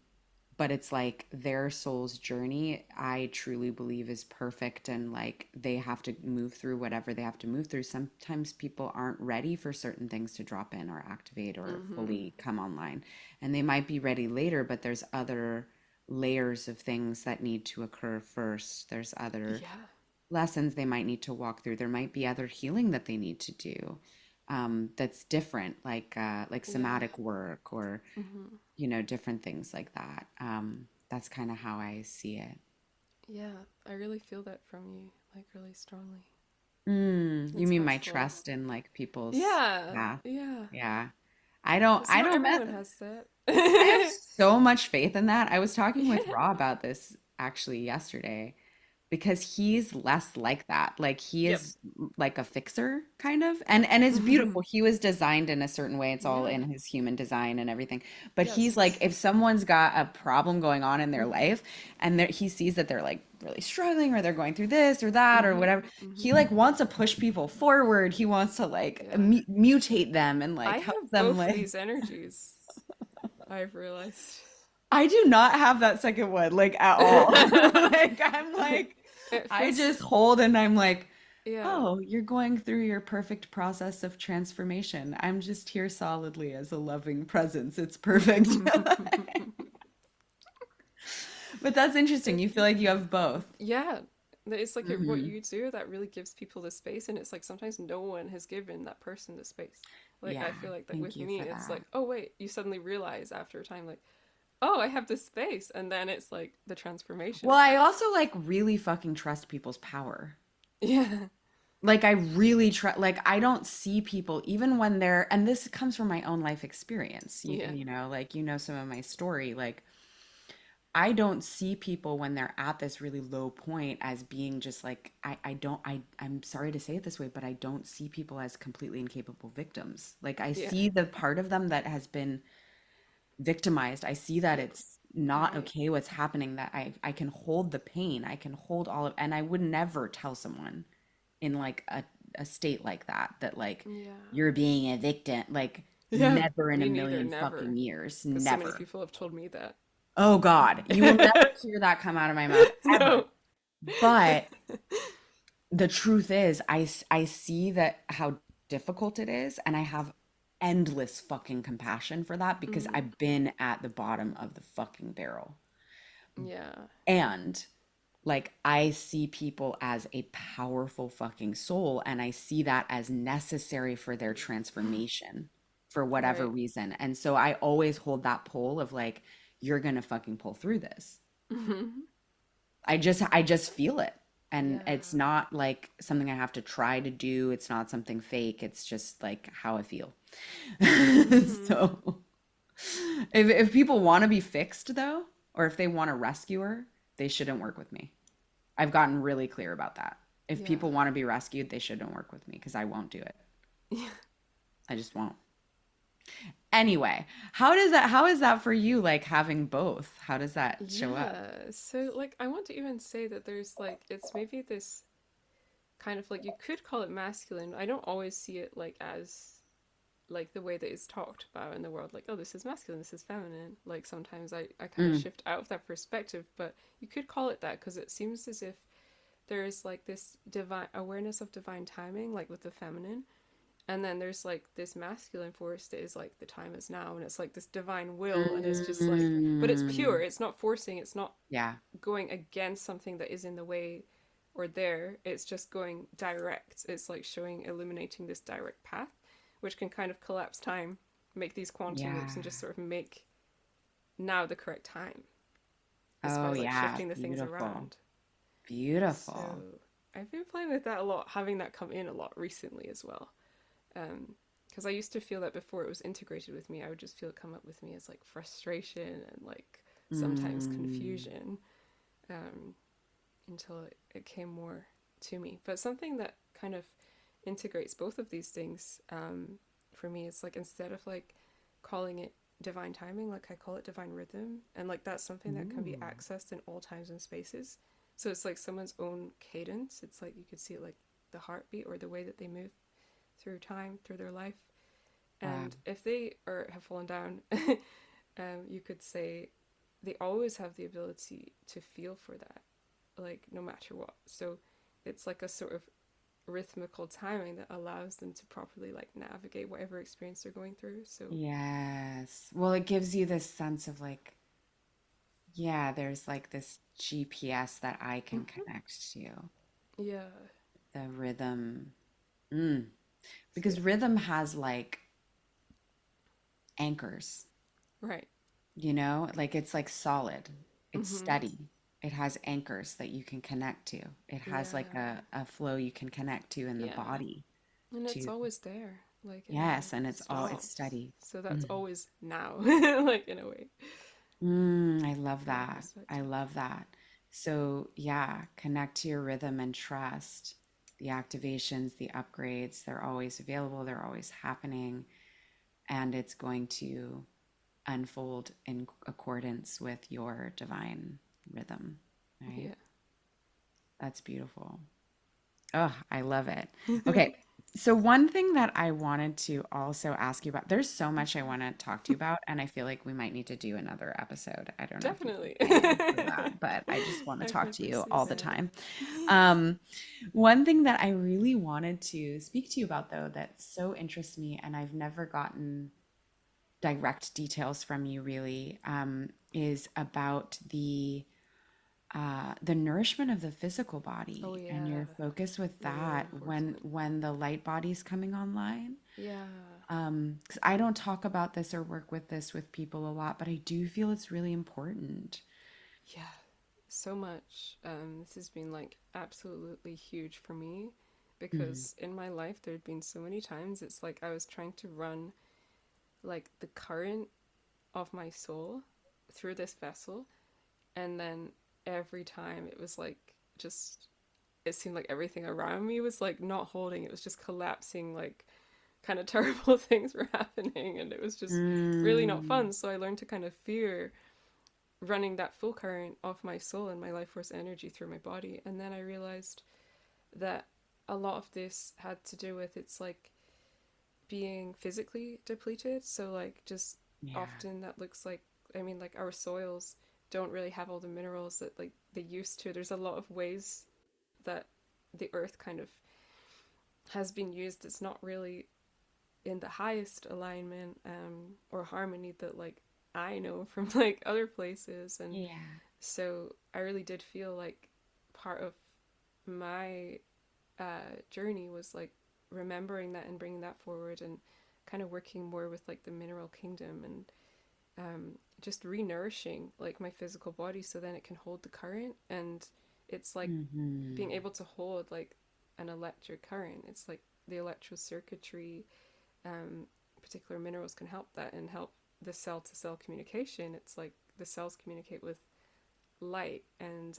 S1: but it's like their soul's journey, I truly believe is perfect. And like they have to move through whatever they have to move through. Sometimes people aren't ready for certain things to drop in or activate or
S2: Mm-hmm.
S1: fully come online. And they might be ready later, but there's other layers of things that need to occur first. There's other
S2: Yeah.
S1: lessons they might need to walk through. There might be other healing that they need to do, that's different, like
S2: Yeah.
S1: somatic work or
S2: Mm-hmm.
S1: different things like that. That's kind of how I see it.
S2: Yeah, I really feel that from you, like really strongly.
S1: You
S2: It's
S1: mean my
S2: helpful.
S1: trust in like people's
S2: Yeah,
S1: path?
S2: yeah.
S1: Yeah. I don't
S2: Because
S1: I
S2: not
S1: don't
S2: everyone
S1: met
S2: has that.
S1: I have so much faith in that. I was talking with
S2: Yeah.
S1: Raw about this actually yesterday because he's less like that. Like he
S2: Yep.
S1: is like a fixer kind of. And it's beautiful. He was designed in a certain way. It's all
S2: Yeah.
S1: in his human design and everything. But he's like
S2: Yes.
S1: if someone's got a problem going on in their life and he sees that they're like really struggling or they're going through this or that or
S2: Mm-hmm.
S1: whatever, he
S2: Mm-hmm.
S1: like wants to push people forward. He wants to like
S2: Yeah.
S1: mutate them and
S2: I
S1: like help
S2: have
S1: them
S2: both
S1: like
S2: these energies, I've realized.
S1: I do not have that second one like at all. Like I'm like
S2: It
S1: I
S2: feels,
S1: just hold and I'm like,
S2: yeah.
S1: "Oh, you're going through your perfect process of transformation. I'm just here solidly as a loving presence. It's perfect." But that's interesting.
S2: It,
S1: You feel like you have both.
S2: yeah. It's like what
S1: Hmm.
S2: you do that really gives people the space, and it's like sometimes no one has given that person the space. Like,
S1: Yeah,
S2: I feel like that
S1: thank
S2: with
S1: you
S2: me,
S1: for
S2: it's
S1: that.
S2: like, oh, wait, you suddenly realize after a time, like, oh, I have this space. And then it's like the transformation
S1: Well,
S2: of
S1: I
S2: it.
S1: also like really fucking trust people's power.
S2: Yeah.
S1: Like I really try like I don't see people even when they're and this comes from my own life experience.
S2: Yeah.
S1: Like some of my story like I don't see people when they're at this really low point as being just like I don't I'm sorry to say it this way, but I don't see people as completely incapable victims. Like I
S2: Yeah.
S1: see the part of them that has been victimized. I see that it's not
S2: Right.
S1: okay what's happening, that I can hold the pain. I can hold all of and I would never tell someone in like a state like that that like
S2: Yeah.
S1: you're being a victim. Like
S2: Yeah.
S1: never in a
S2: Me neither.
S1: million fucking
S2: Never.
S1: years.
S2: Because so many
S1: Never.
S2: people have told me that.
S1: Oh God, you will never hear that come out of my mouth ever.
S2: No.
S1: But the truth is, I see that how difficult it is, and I have endless fucking compassion for that because
S2: Mm.
S1: I've been at the bottom of the fucking barrel.
S2: Yeah.
S1: And like I see people as a powerful fucking soul, and I see that as necessary for their transformation for whatever
S2: Right.
S1: reason. And so I always hold that pull of like, you're gonna fucking pull through this.
S2: Hmm.
S1: I just feel it. And it's
S2: Yeah.
S1: not like something I have to try to do. It's not something fake. It's just like how I feel.
S2: Hmm.
S1: So If people want to be fixed though, or if they want a rescuer, they shouldn't work with me. I've gotten really clear about that. If
S2: Yeah.
S1: people want to be rescued, they shouldn't work with me because I won't do it.
S2: Yeah.
S1: I just won't. Anyway, how is that for you, like having both? How does that show up?
S2: Yeah. So, like, I want to even say that there's like, it's maybe this kind of like, you could call it masculine. I don't always see it like as like the way that it's talked about in the world, like, oh, this is masculine, this is feminine. Like, sometimes I kind of
S1: Mm.
S2: shift out of that perspective, but you could call it that because it seems as if there is like this divine awareness of divine timing, like with the feminine. And then there's like this masculine force that is like the time is now, and it's like this divine will, and it's just like, but it's pure,
S1: Mm.
S2: it's not forcing, it's not
S1: Yeah.
S2: going against something that is in the way or there, it's just going direct. It's like showing, illuminating this direct path, which can kind of collapse time, make these quantum
S1: Yeah.
S2: loops, and just sort of make now the correct time as far
S1: Oh
S2: as like
S1: yeah.
S2: shifting the things
S1: Beautiful.
S2: around. So
S1: Beautiful.
S2: I've been playing with that a lot, having that come in a lot recently as well. Because I used to feel that before it was integrated with me, I would just feel it come up with me as like frustration and like sometimes
S1: Mm.
S2: confusion, um, until it came more to me. But something that kind of integrates both of these things, for me is like, instead of like calling it divine timing, like I call it divine rhythm, and like that's something that can be
S1: Ooh.
S2: accessed in all times and spaces. So it's like someone's own cadence. It's like you could see it like the heartbeat or the way that they move through time, through their life.
S1: Wow.
S2: And if they are have fallen down, you could say they always have the ability to feel for that, like no matter what. So it's like a sort of rhythmical timing that allows them to properly like navigate whatever experience they're going through. So
S1: Yes. Well, it gives you this sense of like, yeah, there's like this GPS that I can
S2: mhm.
S1: connect to,
S2: Yeah,
S1: the rhythm. Mm.
S2: so
S1: Because rhythm has like anchors,
S2: right.
S1: like it's like solid, it's
S2: Mm-hmm.
S1: steady. It has anchors that you can connect to. It has like
S2: Yeah,
S1: a flow you can connect to in the
S2: yeah,
S1: body
S2: and it's
S1: to,
S2: always there. Like it never
S1: yes, and it's
S2: stops.
S1: steady.
S2: So that's
S1: Mm.
S2: always now, like in a way,
S1: I love
S2: from that
S1: that. I
S2: perspective.
S1: love that. So, yeah, connect to your rhythm and trust. The activations, the upgrades, they're always available, they're always happening, and it's going to unfold in accordance with your divine rhythm, right?
S2: Yeah.
S1: That's beautiful. Oh, I love it. Okay. So one thing that I wanted to also ask you about, there's so much I want to talk to you about, and I feel like we might need to do another episode. I don't know if you can
S2: Definitely.
S1: hang in for that, but I just want to
S2: I've
S1: talk
S2: heard
S1: to
S2: this
S1: you
S2: so
S1: all the
S2: good.
S1: time. Um, One thing that I really wanted to speak to you about, though, that so interests me, and I've never gotten direct details from you really, is about the nourishment of the physical
S2: Oh
S1: body and
S2: yeah,
S1: your focus with
S2: really
S1: that when
S2: important.
S1: the light body's coming online.
S2: Yeah,
S1: 'Cause I don't talk about this or work with this with people a lot, but I do feel it's really important.
S2: yeah, so much. This has been like absolutely huge for me
S1: Mm.
S2: because in my life there had been so many times it's like I was trying to run like the current of my soul through this vessel, and then every time it was like just it seemed like everything around me was like not holding, it was just collapsing, like kind of terrible things were happening, and it was just really not
S1: Mm.
S2: fun. So I learned to kind of fear running that full current of my soul and my life force energy through my body. And then I realized that a lot of this had to do with it's like being physically depleted. So like just
S1: Yeah.
S2: often that looks like, I mean, like our soils don't really have all the minerals that like they used to. There's a lot of ways that the earth kind of has been used. It's not really in the highest alignment, or harmony that like I know from like other places. And
S1: Yeah.
S2: so I really did feel like part of my journey was like remembering that and bringing that forward, and kind of working more with like the mineral kingdom, and just re-nourishing like my physical body so then it can hold the current. And it's like being
S1: Hmm.
S2: able to hold like an electric current. It's like the electro circuitry, um, particular minerals can help that and help the cell to cell communication, it's like the cells communicate with light, and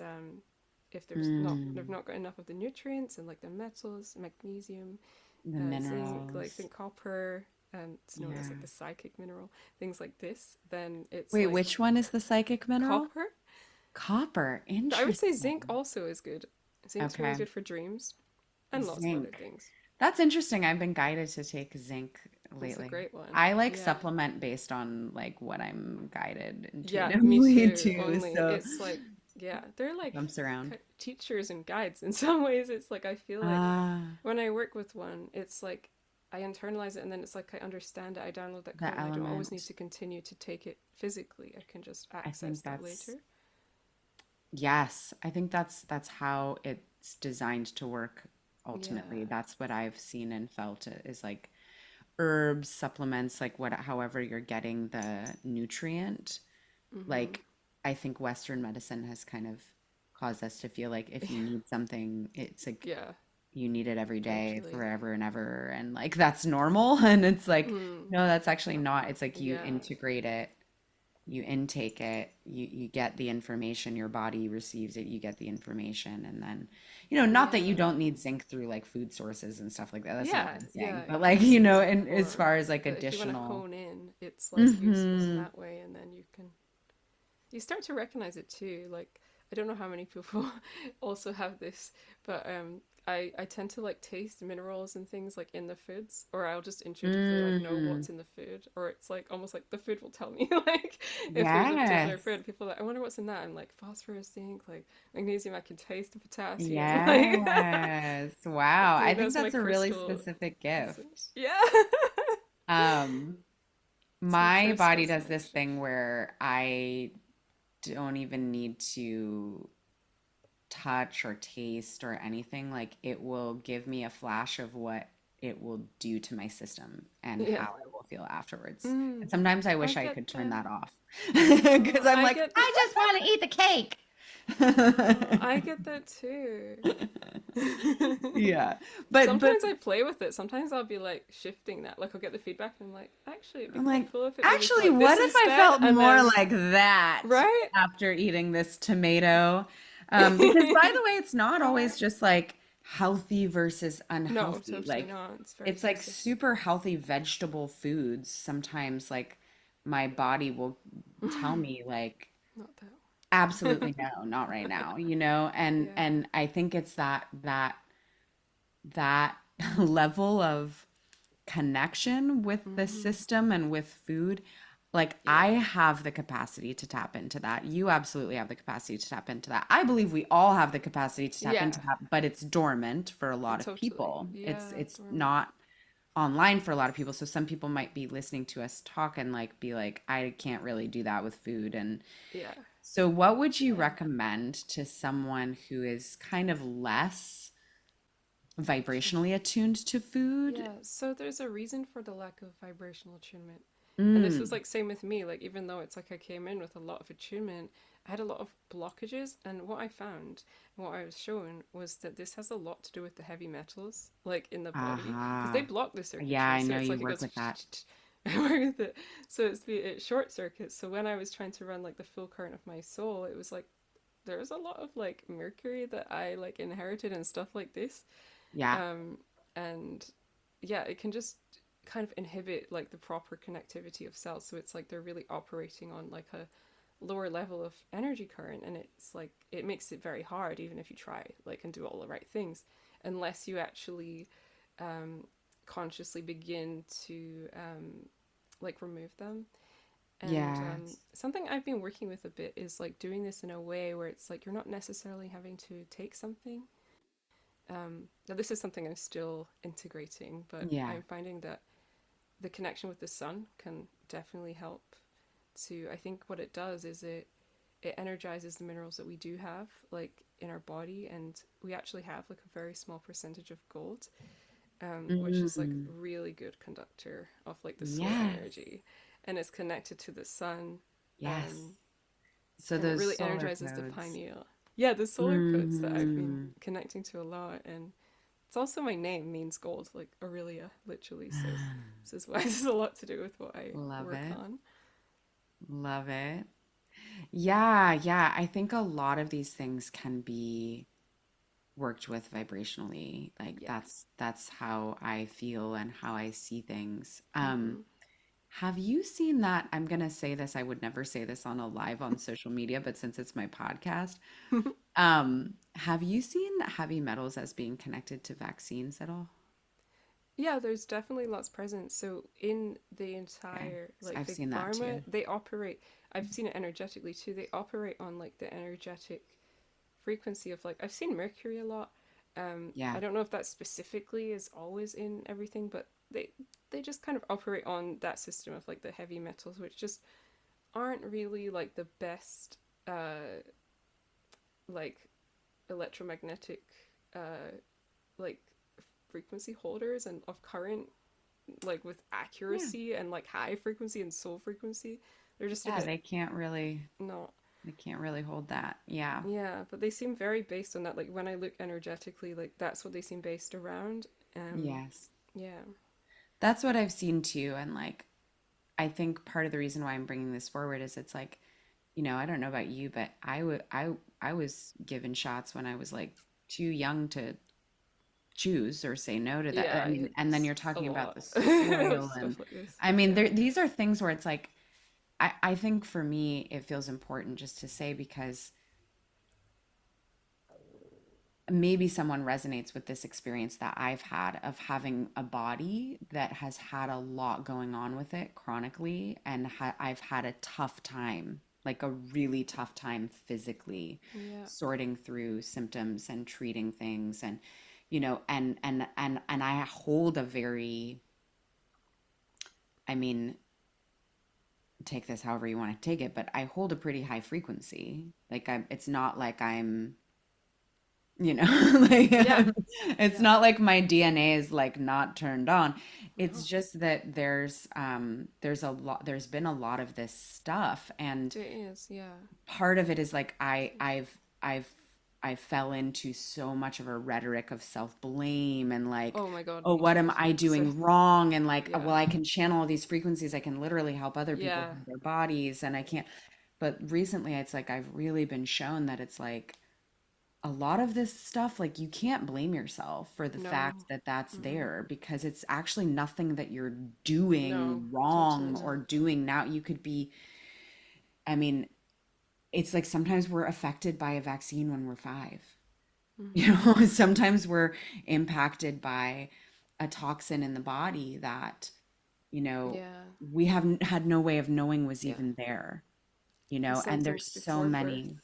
S2: if they've
S1: Mm,
S2: not got enough of the nutrients and like the metals, magnesium,
S1: the
S2: zinc, like
S1: minerals.
S2: think copper, and it's known as like
S1: Yeah.
S2: the psychic mineral, things like this, then it's
S1: Wait,
S2: like
S1: which one is the psychic mineral?
S2: copper.
S1: Copper.
S2: I would say zinc
S1: Interesting.
S2: also is good. Zinc's really
S1: Okay.
S2: good for dreams and lots of other
S1: Zinc.
S2: things.
S1: That's interesting. I've been guided to take zinc
S2: It's a
S1: lately.
S2: great one.
S1: I like
S2: Yeah.
S1: supplement based on like what I'm guided
S2: Yeah, me
S1: intuitively
S2: too.
S1: to.
S2: Only
S1: So
S2: it's like, yeah, they're like
S1: bumps around.
S2: teachers and guides in some ways. It's like I feel like
S1: Ah,
S2: when I work with one, it's like I internalize it and then it's like I understand it. I download that
S1: the
S2: code and I don't always need
S1: element.
S2: to continue to take it physically. I can just
S1: I
S2: access
S1: think
S2: that
S1: that's
S2: later.
S1: yes. I think that's how it's designed to work ultimately.
S2: Yeah.
S1: That's what I've seen and felt is like herbs, supplements, like what however you're getting the nutrient.
S2: Mm-hmm.
S1: Like I think Western medicine has kind of caused us to feel like if you need something, it's like
S2: Yeah,
S1: you need it every day
S2: totally.
S1: forever and ever, and like that's normal. And it's like,
S2: Mm.
S1: no, that's actually not. It's like you
S2: Yeah.
S1: integrate it, you intake it, you get the information, your body receives it, you get the information, and then, not that you
S2: Yeah.
S1: don't need zinc through like food sources and stuff like that. That's not what
S2: Yeah,
S1: I'm
S2: yeah,
S1: saying. But like,
S2: as I said
S1: and as
S2: before,
S1: far as like
S2: that if you want to
S1: additional.
S2: hone in, it's like useful in
S1: Hmm.
S2: that way, and then you start to recognize it too. Like I don't know how many people also have this, but I tend to like taste minerals and things like in the foods, or I'll just intuitively like know
S1: Mm.
S2: what's in the food, or it's like almost like the food will tell me like if there's a particular
S1: Yes.
S2: food, people are like I wonder what's in that. I'm like phosphorus, zinc, like magnesium. I can taste the potassium. Like
S1: Yes. Wow. I think
S2: that's my
S1: that's a really
S2: crystal.
S1: specific
S2: So,
S1: gift.
S2: yeah.
S1: Um,
S2: It's my
S1: my body
S2: crystal
S1: does this
S2: connection.
S1: thing where I don't even need to touch or taste or anything. Like it will give me a flash of what it will do to my system and
S2: Yeah.
S1: how I will feel afterwards. And
S2: Mm,
S1: sometimes I
S2: I
S1: wish I
S2: get
S1: could turn
S2: the.
S1: that off
S2: Oh,
S1: because I'm
S2: I
S1: like,
S2: get.
S1: I just want to eat the
S2: Oh, I
S1: cake.
S2: get that too.
S1: Yeah. But
S2: Sometimes I play with it. Sometimes I'll be like shifting that. Like I'll get the feedback and I'm like, actually, it'd be
S1: I'm
S2: quite
S1: like,
S2: cool if it was
S1: actually,
S2: like
S1: what
S2: this
S1: if I
S2: instead.
S1: felt
S2: And
S1: more
S2: then,
S1: like that
S2: right?
S1: after eating this tomato? Because by the way, it's not always just like healthy versus
S2: No,
S1: unhealthy.
S2: totally
S1: Like
S2: not. It's very
S1: it's like
S2: specific.
S1: super healthy vegetable foods. Sometimes like my body will tell me like
S2: Not that
S1: absolutely
S2: one.
S1: no, not right now, and
S2: Yeah.
S1: and I think it's that level of connection with the
S2: Mm-hmm.
S1: system and with food. Like I
S2: Yeah.
S1: have the capacity to tap into that. You absolutely have the capacity to tap into that. I believe we all have the capacity to tap into
S2: Yeah.
S1: that, but it's dormant for a lot of
S2: Totally.
S1: people. It's
S2: Yeah.
S1: it's
S2: Dormant.
S1: not online for a lot of people. So some people might be listening to us talk and like be like, I can't really do that with food. And
S2: Yeah.
S1: so what would you
S2: Yeah.
S1: recommend to someone who is kind of less vibrationally attuned to food?
S2: Yeah, so there's a reason for the lack of vibrational attunement. And this was
S1: Mm.
S2: like same with me, like even though it's like I came in with a lot of attunement, I had a lot of blockages, and what I found and what I was shown was that this has a lot to do with the heavy metals like in the body because they
S1: Aha.
S2: block the
S1: Yeah,
S2: circuitry.
S1: I
S2: So
S1: know
S2: it's
S1: you
S2: like it
S1: work
S2: goes
S1: with that.
S2: I work with it. So it short circuits. So when I was trying to run like the full current of my soul, it was like there was a lot of like mercury that I like inherited and stuff like this.
S1: Yeah.
S2: um, and yeah, it can just kind of inhibit like the proper connectivity of cells. So it's like they're really operating on like a lower level of energy current, and it's like it makes it very hard, even if you try like and do all the right things, unless you actually um, consciously begin to like remove them. And
S1: Yes.
S2: something I've been working with a bit is like doing this in a way where it's like you're not necessarily having to take something. Now, this is something I'm still integrating, but
S1: Yeah.
S2: I'm finding that the connection with the sun can definitely help to. I think what it does is it energizes the minerals that we do have, like in our body, and we actually have like a very small percentage of gold, which is like
S1: Mm.
S2: really good conductor of like the solar
S1: Yes.
S2: energy, and it's connected to the sun,
S1: Yes.
S2: um,
S1: So
S2: and it
S1: those
S2: really
S1: solar
S2: energizes the
S1: codes.
S2: pineal. Yeah, the solar codes that I've been
S1: Mm.
S2: connecting to a lot, and it's also my name means gold, like Aurelia, literally. So this is why this is a lot to do with what I
S1: Love
S2: work
S1: it.
S2: on.
S1: Love it. Yeah, yeah. I think a lot of these things can be worked with vibrationally. Like
S2: Yeah.
S1: that's how I feel and how I see things.
S2: Hmm.
S1: Have you seen that? I'm gonna say this, I would never say this on a live on social media, but since it's my podcast, have you seen heavy metals as being connected to vaccines at all?
S2: Yeah, there's definitely lots present. So in the
S1: Okay.
S2: entire
S1: So
S2: like
S1: I've
S2: big
S1: seen that
S2: pharma,
S1: too.
S2: they operate. I've seen it energetically too. They operate on like the energetic frequency of like I've seen Mercury a lot.
S1: Yeah.
S2: I don't know if that specifically is always in everything, but they just kind of operate on that system of like the heavy metals, which just aren't really like the best like electromagnetic uh like frequency holders and of current like with
S1: Yeah.
S2: accuracy and like high frequency and soul frequency. They're just a
S1: Yeah,
S2: bit not.
S1: they can't really hold that. Yeah.
S2: Yeah, but they seem very based on that. Like when I look energetically, like that's what they seem based around. Um,
S1: Yes.
S2: yeah,
S1: That's what I've seen too. And like, I think part of the reason why I'm bringing this forward is it's like, I don't know about you, but I was given shots when I was like too young to choose or say no to that.
S2: yeah,
S1: I
S2: I
S1: mean,
S2: had
S1: and then you're
S2: a
S1: talking about
S2: lot
S1: the
S2: of
S1: soil
S2: stuff
S1: and
S2: like this.
S1: I mean,
S2: Yeah,
S1: these are things where it's like I think for me it feels important just to say because maybe someone resonates with this experience that I've had of having a body that has had a lot going on with it chronically, and I've had a tough time, like a really tough time physically
S2: yeah.
S1: sorting through symptoms and treating things and and I hold a very, I mean, take this however you want to take it, but I hold a pretty high frequency. Like it's not like I'm like
S2: Yeah,
S1: it's
S2: yeah.
S1: not like my DNA is like not turned on. It's
S2: No,
S1: just that there's been a lot of this stuff, and
S2: there is. Yeah.
S1: part of it is like I fell into so much of a rhetoric of self-blame and like,
S2: Oh my God,
S1: oh,
S2: me
S1: what am
S2: too.
S1: I
S2: So,
S1: doing wrong? And like,
S2: yeah,
S1: well, I can channel all these frequencies, I can literally help other people
S2: yeah.
S1: heal their bodies, and I can't. But recently it's like I've really been shown that it's like a lot of this stuff, like you can't blame yourself for the fact
S2: No.
S1: that that's
S2: Mm-mm.
S1: there because it's actually nothing that you're
S2: No,
S1: doing
S2: totally
S1: wrong or
S2: not.
S1: doing now. You could be, I mean, it's like sometimes we're affected by a vaccine when we're 5.
S2: Mm-hmm.
S1: Sometimes we're impacted by a toxin in the body that, you know,
S2: Yeah,
S1: we haven't had no way of knowing was
S2: yeah.
S1: even there,
S2: And
S1: and there's
S2: sometimes
S1: so
S2: before birth
S1: many.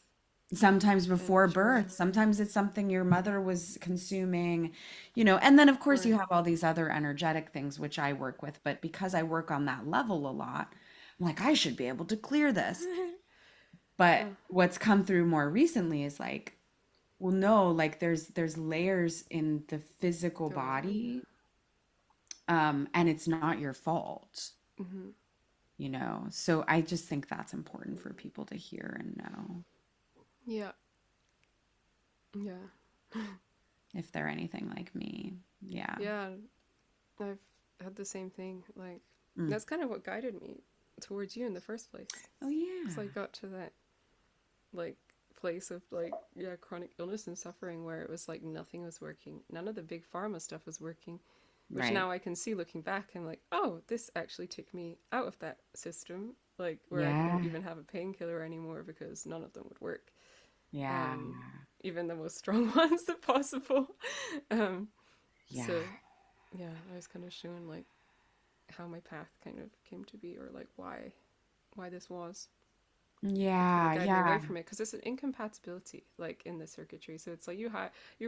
S1: Sometimes
S2: and
S1: before birth,
S2: during,
S1: sometimes it's something your mother was consuming, and then of course you
S2: or
S1: have all these other energetic things which I work with, but because I work on that level a lot, I'm like, I should be able to clear this. But
S2: uh,
S1: what's come through more recently is like, well, no, like there's layers in the physical
S2: there are, yeah.
S1: body, and it's not your fault,
S2: Hmm.
S1: So I just think that's important for people to hear and know
S2: Yeah, yeah,
S1: if they're anything like me. Yeah.
S2: yeah. I've had the same thing. Like,
S1: Mm.
S2: that's kind of what guided me towards you in the first place.
S1: Oh
S2: Because
S1: yeah.
S2: I got to that, like, place of, like, yeah, chronic illness and suffering where it was like nothing was working. None of the big pharma stuff was working. Which
S1: Right.
S2: now I can see looking back and, like, oh, this actually took me out of that system. Like, where I
S1: Yeah.
S2: couldn't even have a painkiller anymore because none of them would work.
S1: Yeah.
S2: um, Even the most strong ones if possible. Um,
S1: Yeah.
S2: so yeah, I was kind of shown like how my path kind of came to be, or like why this was, and kind of
S1: Yeah.
S2: guide me away
S1: Yeah.
S2: from it because it's an incompatibility like in the circuitry. So it's like you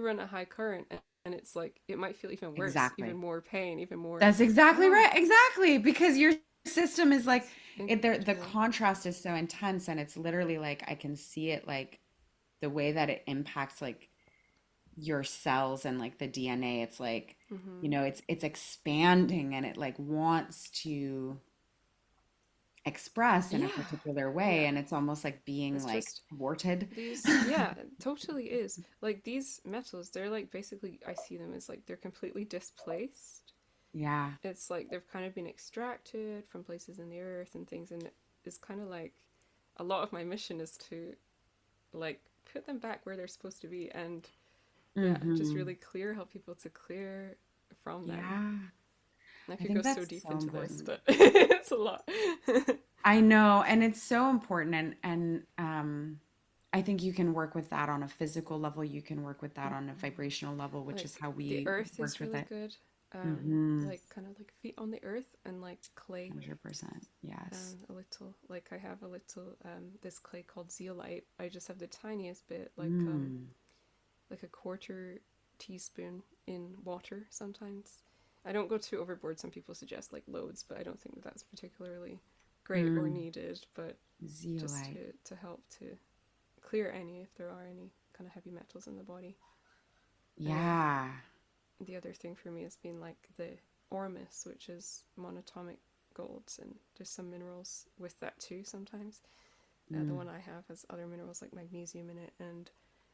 S2: run a high current and it's like it might feel even worse, even
S1: Exactly.
S2: more pain, even more.
S1: That's exactly
S2: Ah,
S1: right. Exactly. Because your system is like
S2: it's
S1: the
S2: incompatible.
S1: contrast is so intense, and it's literally like I can see it, like the way that it impacts like your cells and like the DNA. It's like,
S2: Mm-hmm.
S1: it's expanding and it like wants to express in a
S2: Yeah,
S1: particular way,
S2: yeah.
S1: and it's almost like being
S2: It's
S1: like
S2: just
S1: thwarted.
S2: these, yeah, it totally is. Like these metals, they're like basically, I see them as like they're completely displaced.
S1: Yeah.
S2: It's like they've kind of been extracted from places in the earth and things, and is kind of like a lot of my mission is to like put them back where they're supposed to be, and yeah, just
S1: Mm-hmm.
S2: really clear, help people to clear from them.
S1: Yeah,
S2: I
S1: I
S2: could go
S1: think
S2: so
S1: that's
S2: deep
S1: so
S2: into this,
S1: important.
S2: but it's a lot.
S1: I know, and it's so important, and I think you can work with that on a physical level. You can work with that on a vibrational level, which is
S2: Like
S1: how
S2: the
S1: we
S2: earth is
S1: worked with
S2: really
S1: it.
S2: good.
S1: Mm-hmm.
S2: Like kind of like feet on the earth and like clay.
S1: 100%. Yes.
S2: A little like I have a little this clay called zeolite. I just have the tiniest bit,
S1: Mm.
S2: like a quarter teaspoon in water sometimes. I don't go too overboard. Some people suggest like loads, but I don't think that that's particularly great or
S1: Mm.
S2: needed. But just
S1: Zeolite.
S2: to help to clear any, if there are any kind of heavy metals in the body. Um,
S1: Yeah.
S2: the other thing for me has been like the ormus, which is monatomic golds, and there's some minerals with that too sometimes. The
S1: Mm.
S2: one I have has other minerals like magnesium in it, and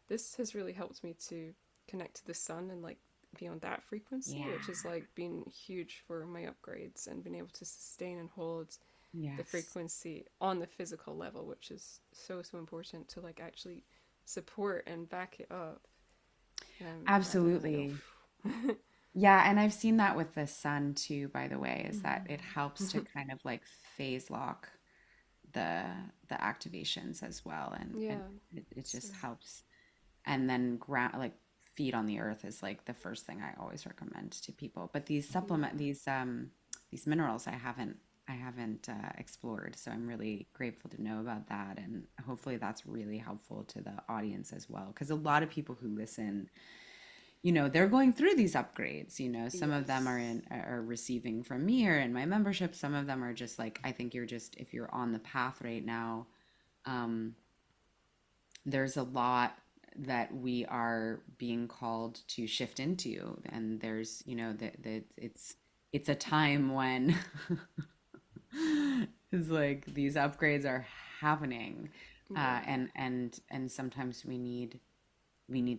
S2: this has really helped me to connect to the sun and like be on that frequency, which
S1: Yeah.
S2: has like been huge for my upgrades and being able to sustain and hold the
S1: Yes.
S2: frequency on the physical level, which is so important to like actually support and back it up, rather than like
S1: Absolutely.
S2: oh.
S1: Yeah, and I've seen that with the sun too, by the way, is that it helps to
S2: Mm-hmm.
S1: kind of like phase lock the the activations as well, and
S2: Yeah,
S1: it
S2: so
S1: just helps. And then ground like feet on the earth is like the first thing I always recommend to people. But
S2: yeah,
S1: these minerals I haven't explored, so I'm really grateful to know about that, and hopefully that's really helpful to the audience as well, because a lot of people who listen, they're going through these upgrades. Some of them are
S2: yes,
S1: in are receiving from me or in my membership. Some of them are just like, I think you're just, if you're on the path right now, um, there's a lot that we are being called to shift into, and there's, that it's a time when it's like these upgrades are happening,
S2: yeah,
S1: and sometimes we need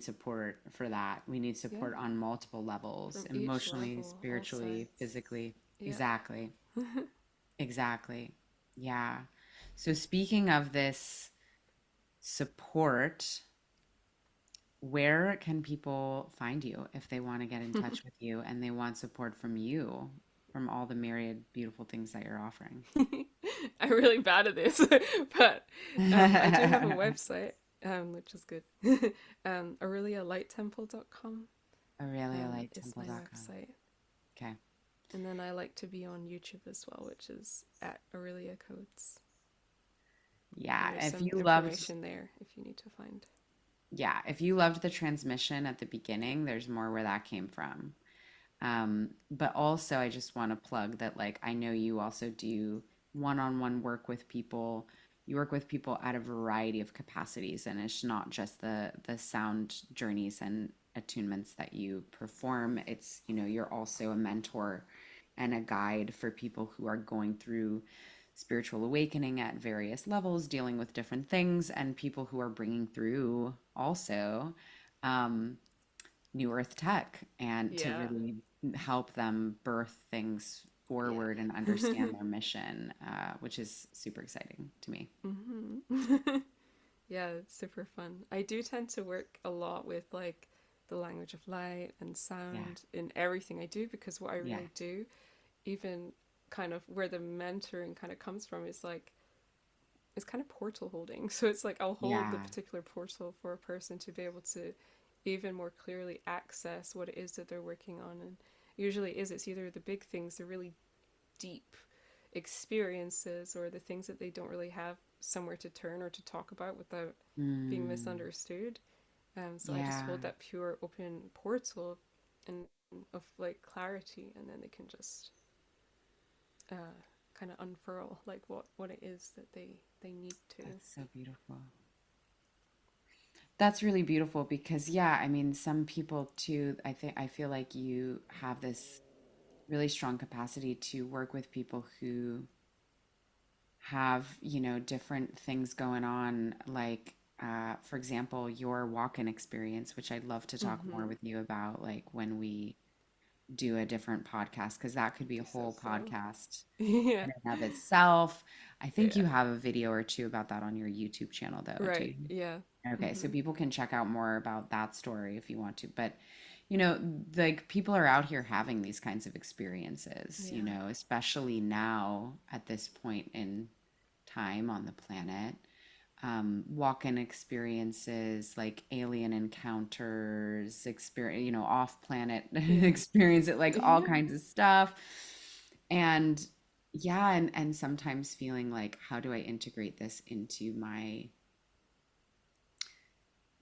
S1: support for that. We need
S2: yeah,
S1: support on multiple levels,
S2: from each
S1: emotionally,
S2: level, all
S1: spiritually,
S2: sides.
S1: physically.
S2: Yeah.
S1: Exactly. Exactly. Yeah. So speaking of this support, where can people find you if they want to get in touch with you and they want support from you, from all the myriad beautiful things that you're offering?
S2: I'm really bad at this, but I do have a website, which is good. AureliaLightTemple.com is my
S1: AureliaLightTemple.com.
S2: website.
S1: Okay.
S2: And then I like to be on YouTube as well, which is at Aurelia Codes. And
S1: Yeah.
S2: there's
S1: If
S2: some
S1: you loved
S2: information there if you need to find.
S1: Yeah, if you loved the transmission at the beginning, there's more where that came from. But also, I just want to plug that, like, I know you also do one-on-one work with people. You work with people at a variety of capacities, and it's not just the sound journeys and attunements that you perform. It's, you're also a mentor and a guide for people who are going through spiritual awakening at various levels, dealing with different things, and people who are bringing through also um, new earth tech, and to
S2: Yeah,
S1: really help them birth things
S2: yeah.
S1: forward and understand their mission, which is super exciting to me.
S2: hmm Yeah, it's super fun. I do tend to work a lot with like the language of light and
S1: Yeah.
S2: sound in everything I do, because what I
S1: Yeah.
S2: really do, even kind of where the mentoring kind of comes from, is like it's kind of portal holding. So it's like I'll hold the
S1: Yeah.
S2: particular portal for a person to be able to even more clearly access what it is that they're working on. And usually it's either the big things, the really deep experiences, or the things that they don't really have somewhere to turn or to talk about without being
S1: Mm,
S2: misunderstood. So I just
S1: yeah.
S2: hold that pure open portal and of like clarity, and then they can just kind of unfurl like what it is that they need to.
S1: That's so beautiful. That's really beautiful because, yeah, I mean, some people too, I feel like you have this really strong capacity to work with people who have, different things going on, like, for example, your walk-in experience, which I'd love to talk more
S2: Mm-hmm.
S1: with you about, like when we do a different podcast because that could be a
S2: be so
S1: whole
S2: fun.
S1: podcast
S2: Yeah.
S1: in and of itself. I think
S2: Yeah.
S1: you have a video or two about that on your YouTube channel, though, do
S2: Right.
S1: you?
S2: Yeah.
S1: Okay, so
S2: Mhm.
S1: people can check out more about that story if you want to. But, you know, like people are out here having these kinds of experiences, you
S2: Yeah.
S1: know, especially now at this point in time on the planet. Walk-in experiences like alien encounters, experience, you know, off-planet
S2: Yeah.
S1: experience it, like all
S2: Yeah.
S1: kinds of stuff. And yeah, and sometimes feeling like, how do I integrate this into my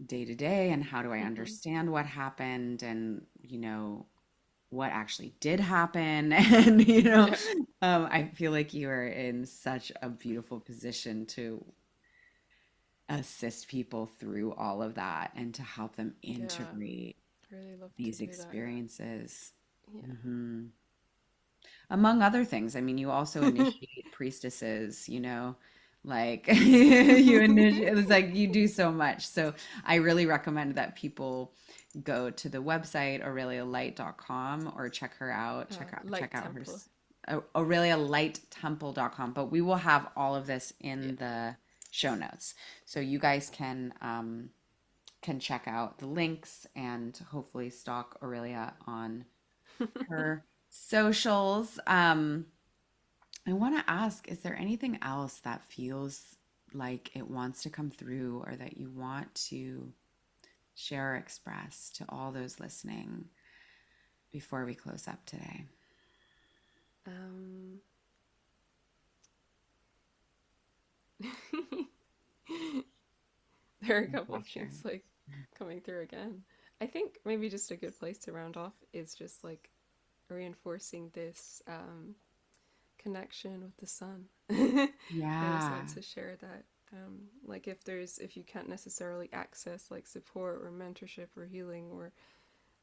S1: day to day, and how do I
S2: Mhm.
S1: understand what happened, and you know what actually did happen. And
S2: Yeah.
S1: I feel like you are in such a beautiful position to assist people through all of that and to help them
S2: Yeah.
S1: integrate
S2: I really love to
S1: these
S2: do that.
S1: experiences.
S2: Yeah.
S1: hmm Among other things, I mean, you also initiate priestesses, you know, like you initiate, it's like you do so much. So I really recommend that people go to the website aurelialight.com or check her out, check
S2: Light
S1: out her
S2: temple.
S1: aurelialighttemple.com. But we will have all of this
S2: Yeah.
S1: in the show notes. So you guys can check out the links and hopefully stalk Aurelia on her socials. I want to ask, is there anything else that feels like it wants to come through or that you want to share or express to all those listening before we close up today?
S2: um there are a
S1: No
S2: couple of
S1: pressure.
S2: things like coming through again. I think maybe just a good place to round off is just like reinforcing this connection with the sun. I always
S1: Yeah.
S2: like to share that. Like if you can't necessarily access like support or mentorship or healing or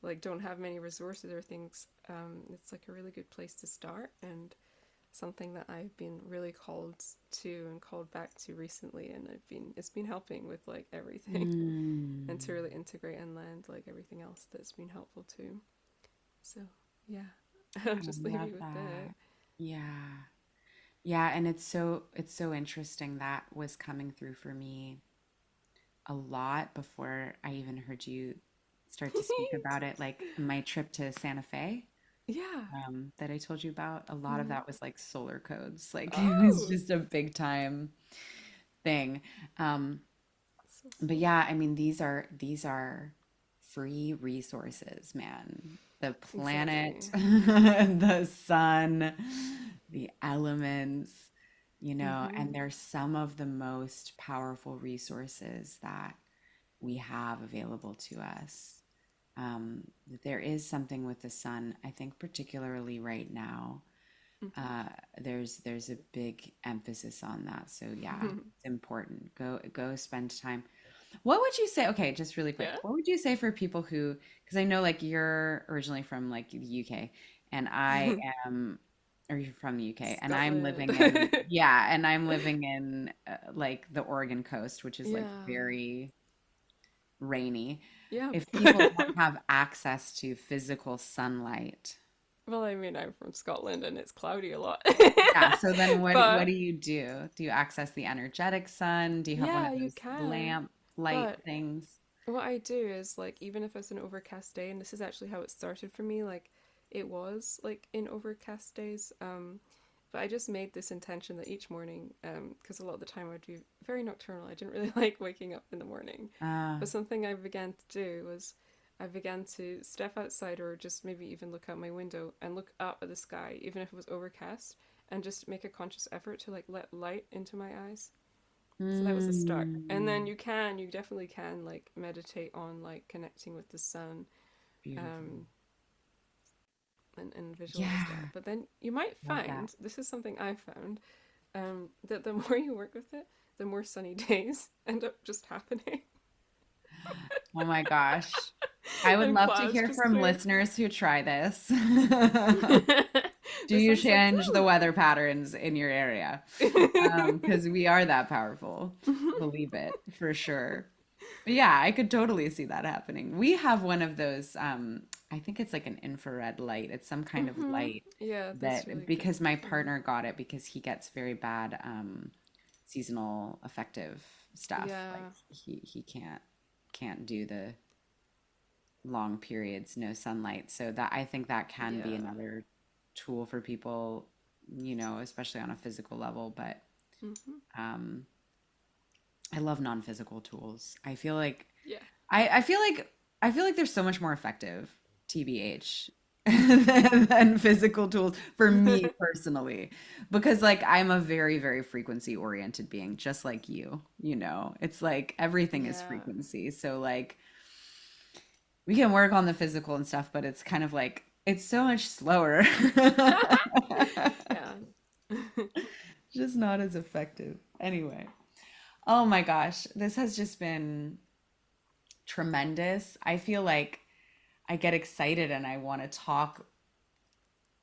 S2: like don't have many resources or things, it's like a really good place to start and something that I've been really called to and called back to recently, and it's been helping with like everything and to
S1: Mm,
S2: really integrate and land like everything else that's been helpful too. So yeah, I'll
S1: I
S2: just leave
S1: love
S2: you with that.
S1: that. Yeah. Yeah, and it's so interesting that was coming through for me a lot before I even heard you start to speak about it. Like my trip to Santa Fe,
S2: Yeah.
S1: that I told you about, a lot of
S2: Mm-hmm.
S1: that was like solar codes. Like it was
S2: Oh,
S1: just a big time thing. Um,
S2: so
S1: but
S2: fun.
S1: yeah, I mean, these are free resources, man. The planet,
S2: Exactly.
S1: the sun, the elements,
S2: Mm-hmm.
S1: and they're some of the most powerful resources that we have available to us. Um, there is something with the sun, I think, particularly right now. Uh, there's a big emphasis on that. So yeah,
S2: Mm-hmm.
S1: it's important. Go spend time. What would you say? Okay, just really quick.
S2: Yeah.
S1: What would you say for people who, because I know like you're originally from like the UK and I am, or you're from the UK and I'm
S2: Scotland.
S1: living in, yeah, and I'm living in like the Oregon coast, which is like
S2: Yeah.
S1: very rainy.
S2: Yeah.
S1: If people don't have access to physical sunlight,
S2: Well, I mean, I'm from Scotland and it's cloudy a lot.
S1: yeah, so then what do
S2: But
S1: you do? Do you access the energetic sun? Do you have one
S2: yeah,
S1: of
S2: you
S1: those
S2: can.
S1: lamp light
S2: But
S1: things?
S2: what I do is like even if it's an overcast day, and this is actually how it started for me, like it was like in overcast days. But I just made this intention that each morning, because a lot of the time I'd be very nocturnal. I didn't really like waking up in the morning.
S1: Uh,
S2: But something I began to do was I began to step outside or just maybe even look out my window and look up at the sky, even if it was overcast, and just make a conscious effort to like let light into my eyes. So that was the start. And then
S1: mm,
S2: you definitely can like meditate on like connecting with the sun,
S1: beautiful.
S2: um, and visualize that.
S1: Yeah,
S2: But then you might
S1: love that.
S2: find, this is something I found, that the more you work with it, the more sunny days end up just happening
S1: Oh my gosh. I would
S2: and
S1: love to
S2: clouds
S1: hear
S2: just
S1: from
S2: clear.
S1: listeners who try this. Do
S2: This
S1: you
S2: one's like,
S1: change the
S2: woo!
S1: weather patterns in your area? Because we are that powerful. Believe it, for sure. But yeah, I could totally see that happening. We have one of those. I think it's like an infrared light. It's some kind of light
S2: Yeah, that's
S1: that
S2: really good.
S1: because my
S2: Mm.
S1: partner got it because he gets very bad seasonal affective stuff. Like
S2: Yeah,
S1: he can't do the long periods, no sunlight. So that I think that can be
S2: yeah.
S1: another tool for people, especially on a physical level. But
S2: Hmm.
S1: um, I love non-physical tools.
S2: Yeah.
S1: I feel like I feel like they're so much more effective, TBH, than physical tools for me personally. Because like I'm a very, very frequency oriented being, just like you. It's like everything is
S2: Yeah.
S1: frequency. So like we can work on the physical and stuff, but it's kind of like it's so much slower.
S2: Yeah.
S1: Just not as effective. Anyway. Oh my gosh, this has just been tremendous. I feel like I get excited and I want to talk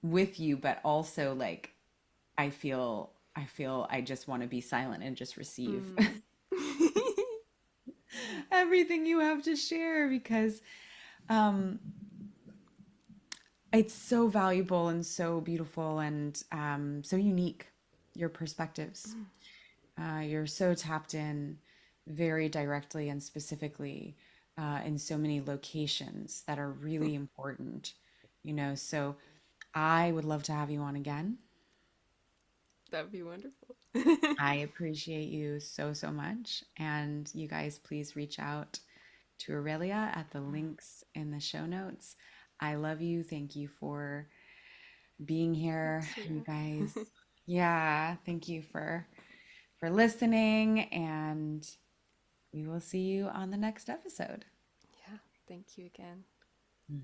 S1: with you, but also like I feel I just want to be silent and just receive
S2: Mm.
S1: everything you have to share because um it's so valuable and so beautiful and so unique, your perspectives. You're so tapped in very directly and specifically in so many locations that are really important. So I would love to have you on again.
S2: That'd be wonderful.
S1: I appreciate you so, so much. And you guys, please reach out to Aurelia at the links in the show notes. I love you. Thank you for being here,
S2: Thanks for
S1: you guys. Yeah, thank you for listening and we will see you on the next episode.
S2: Yeah, thank you again.
S1: Mm.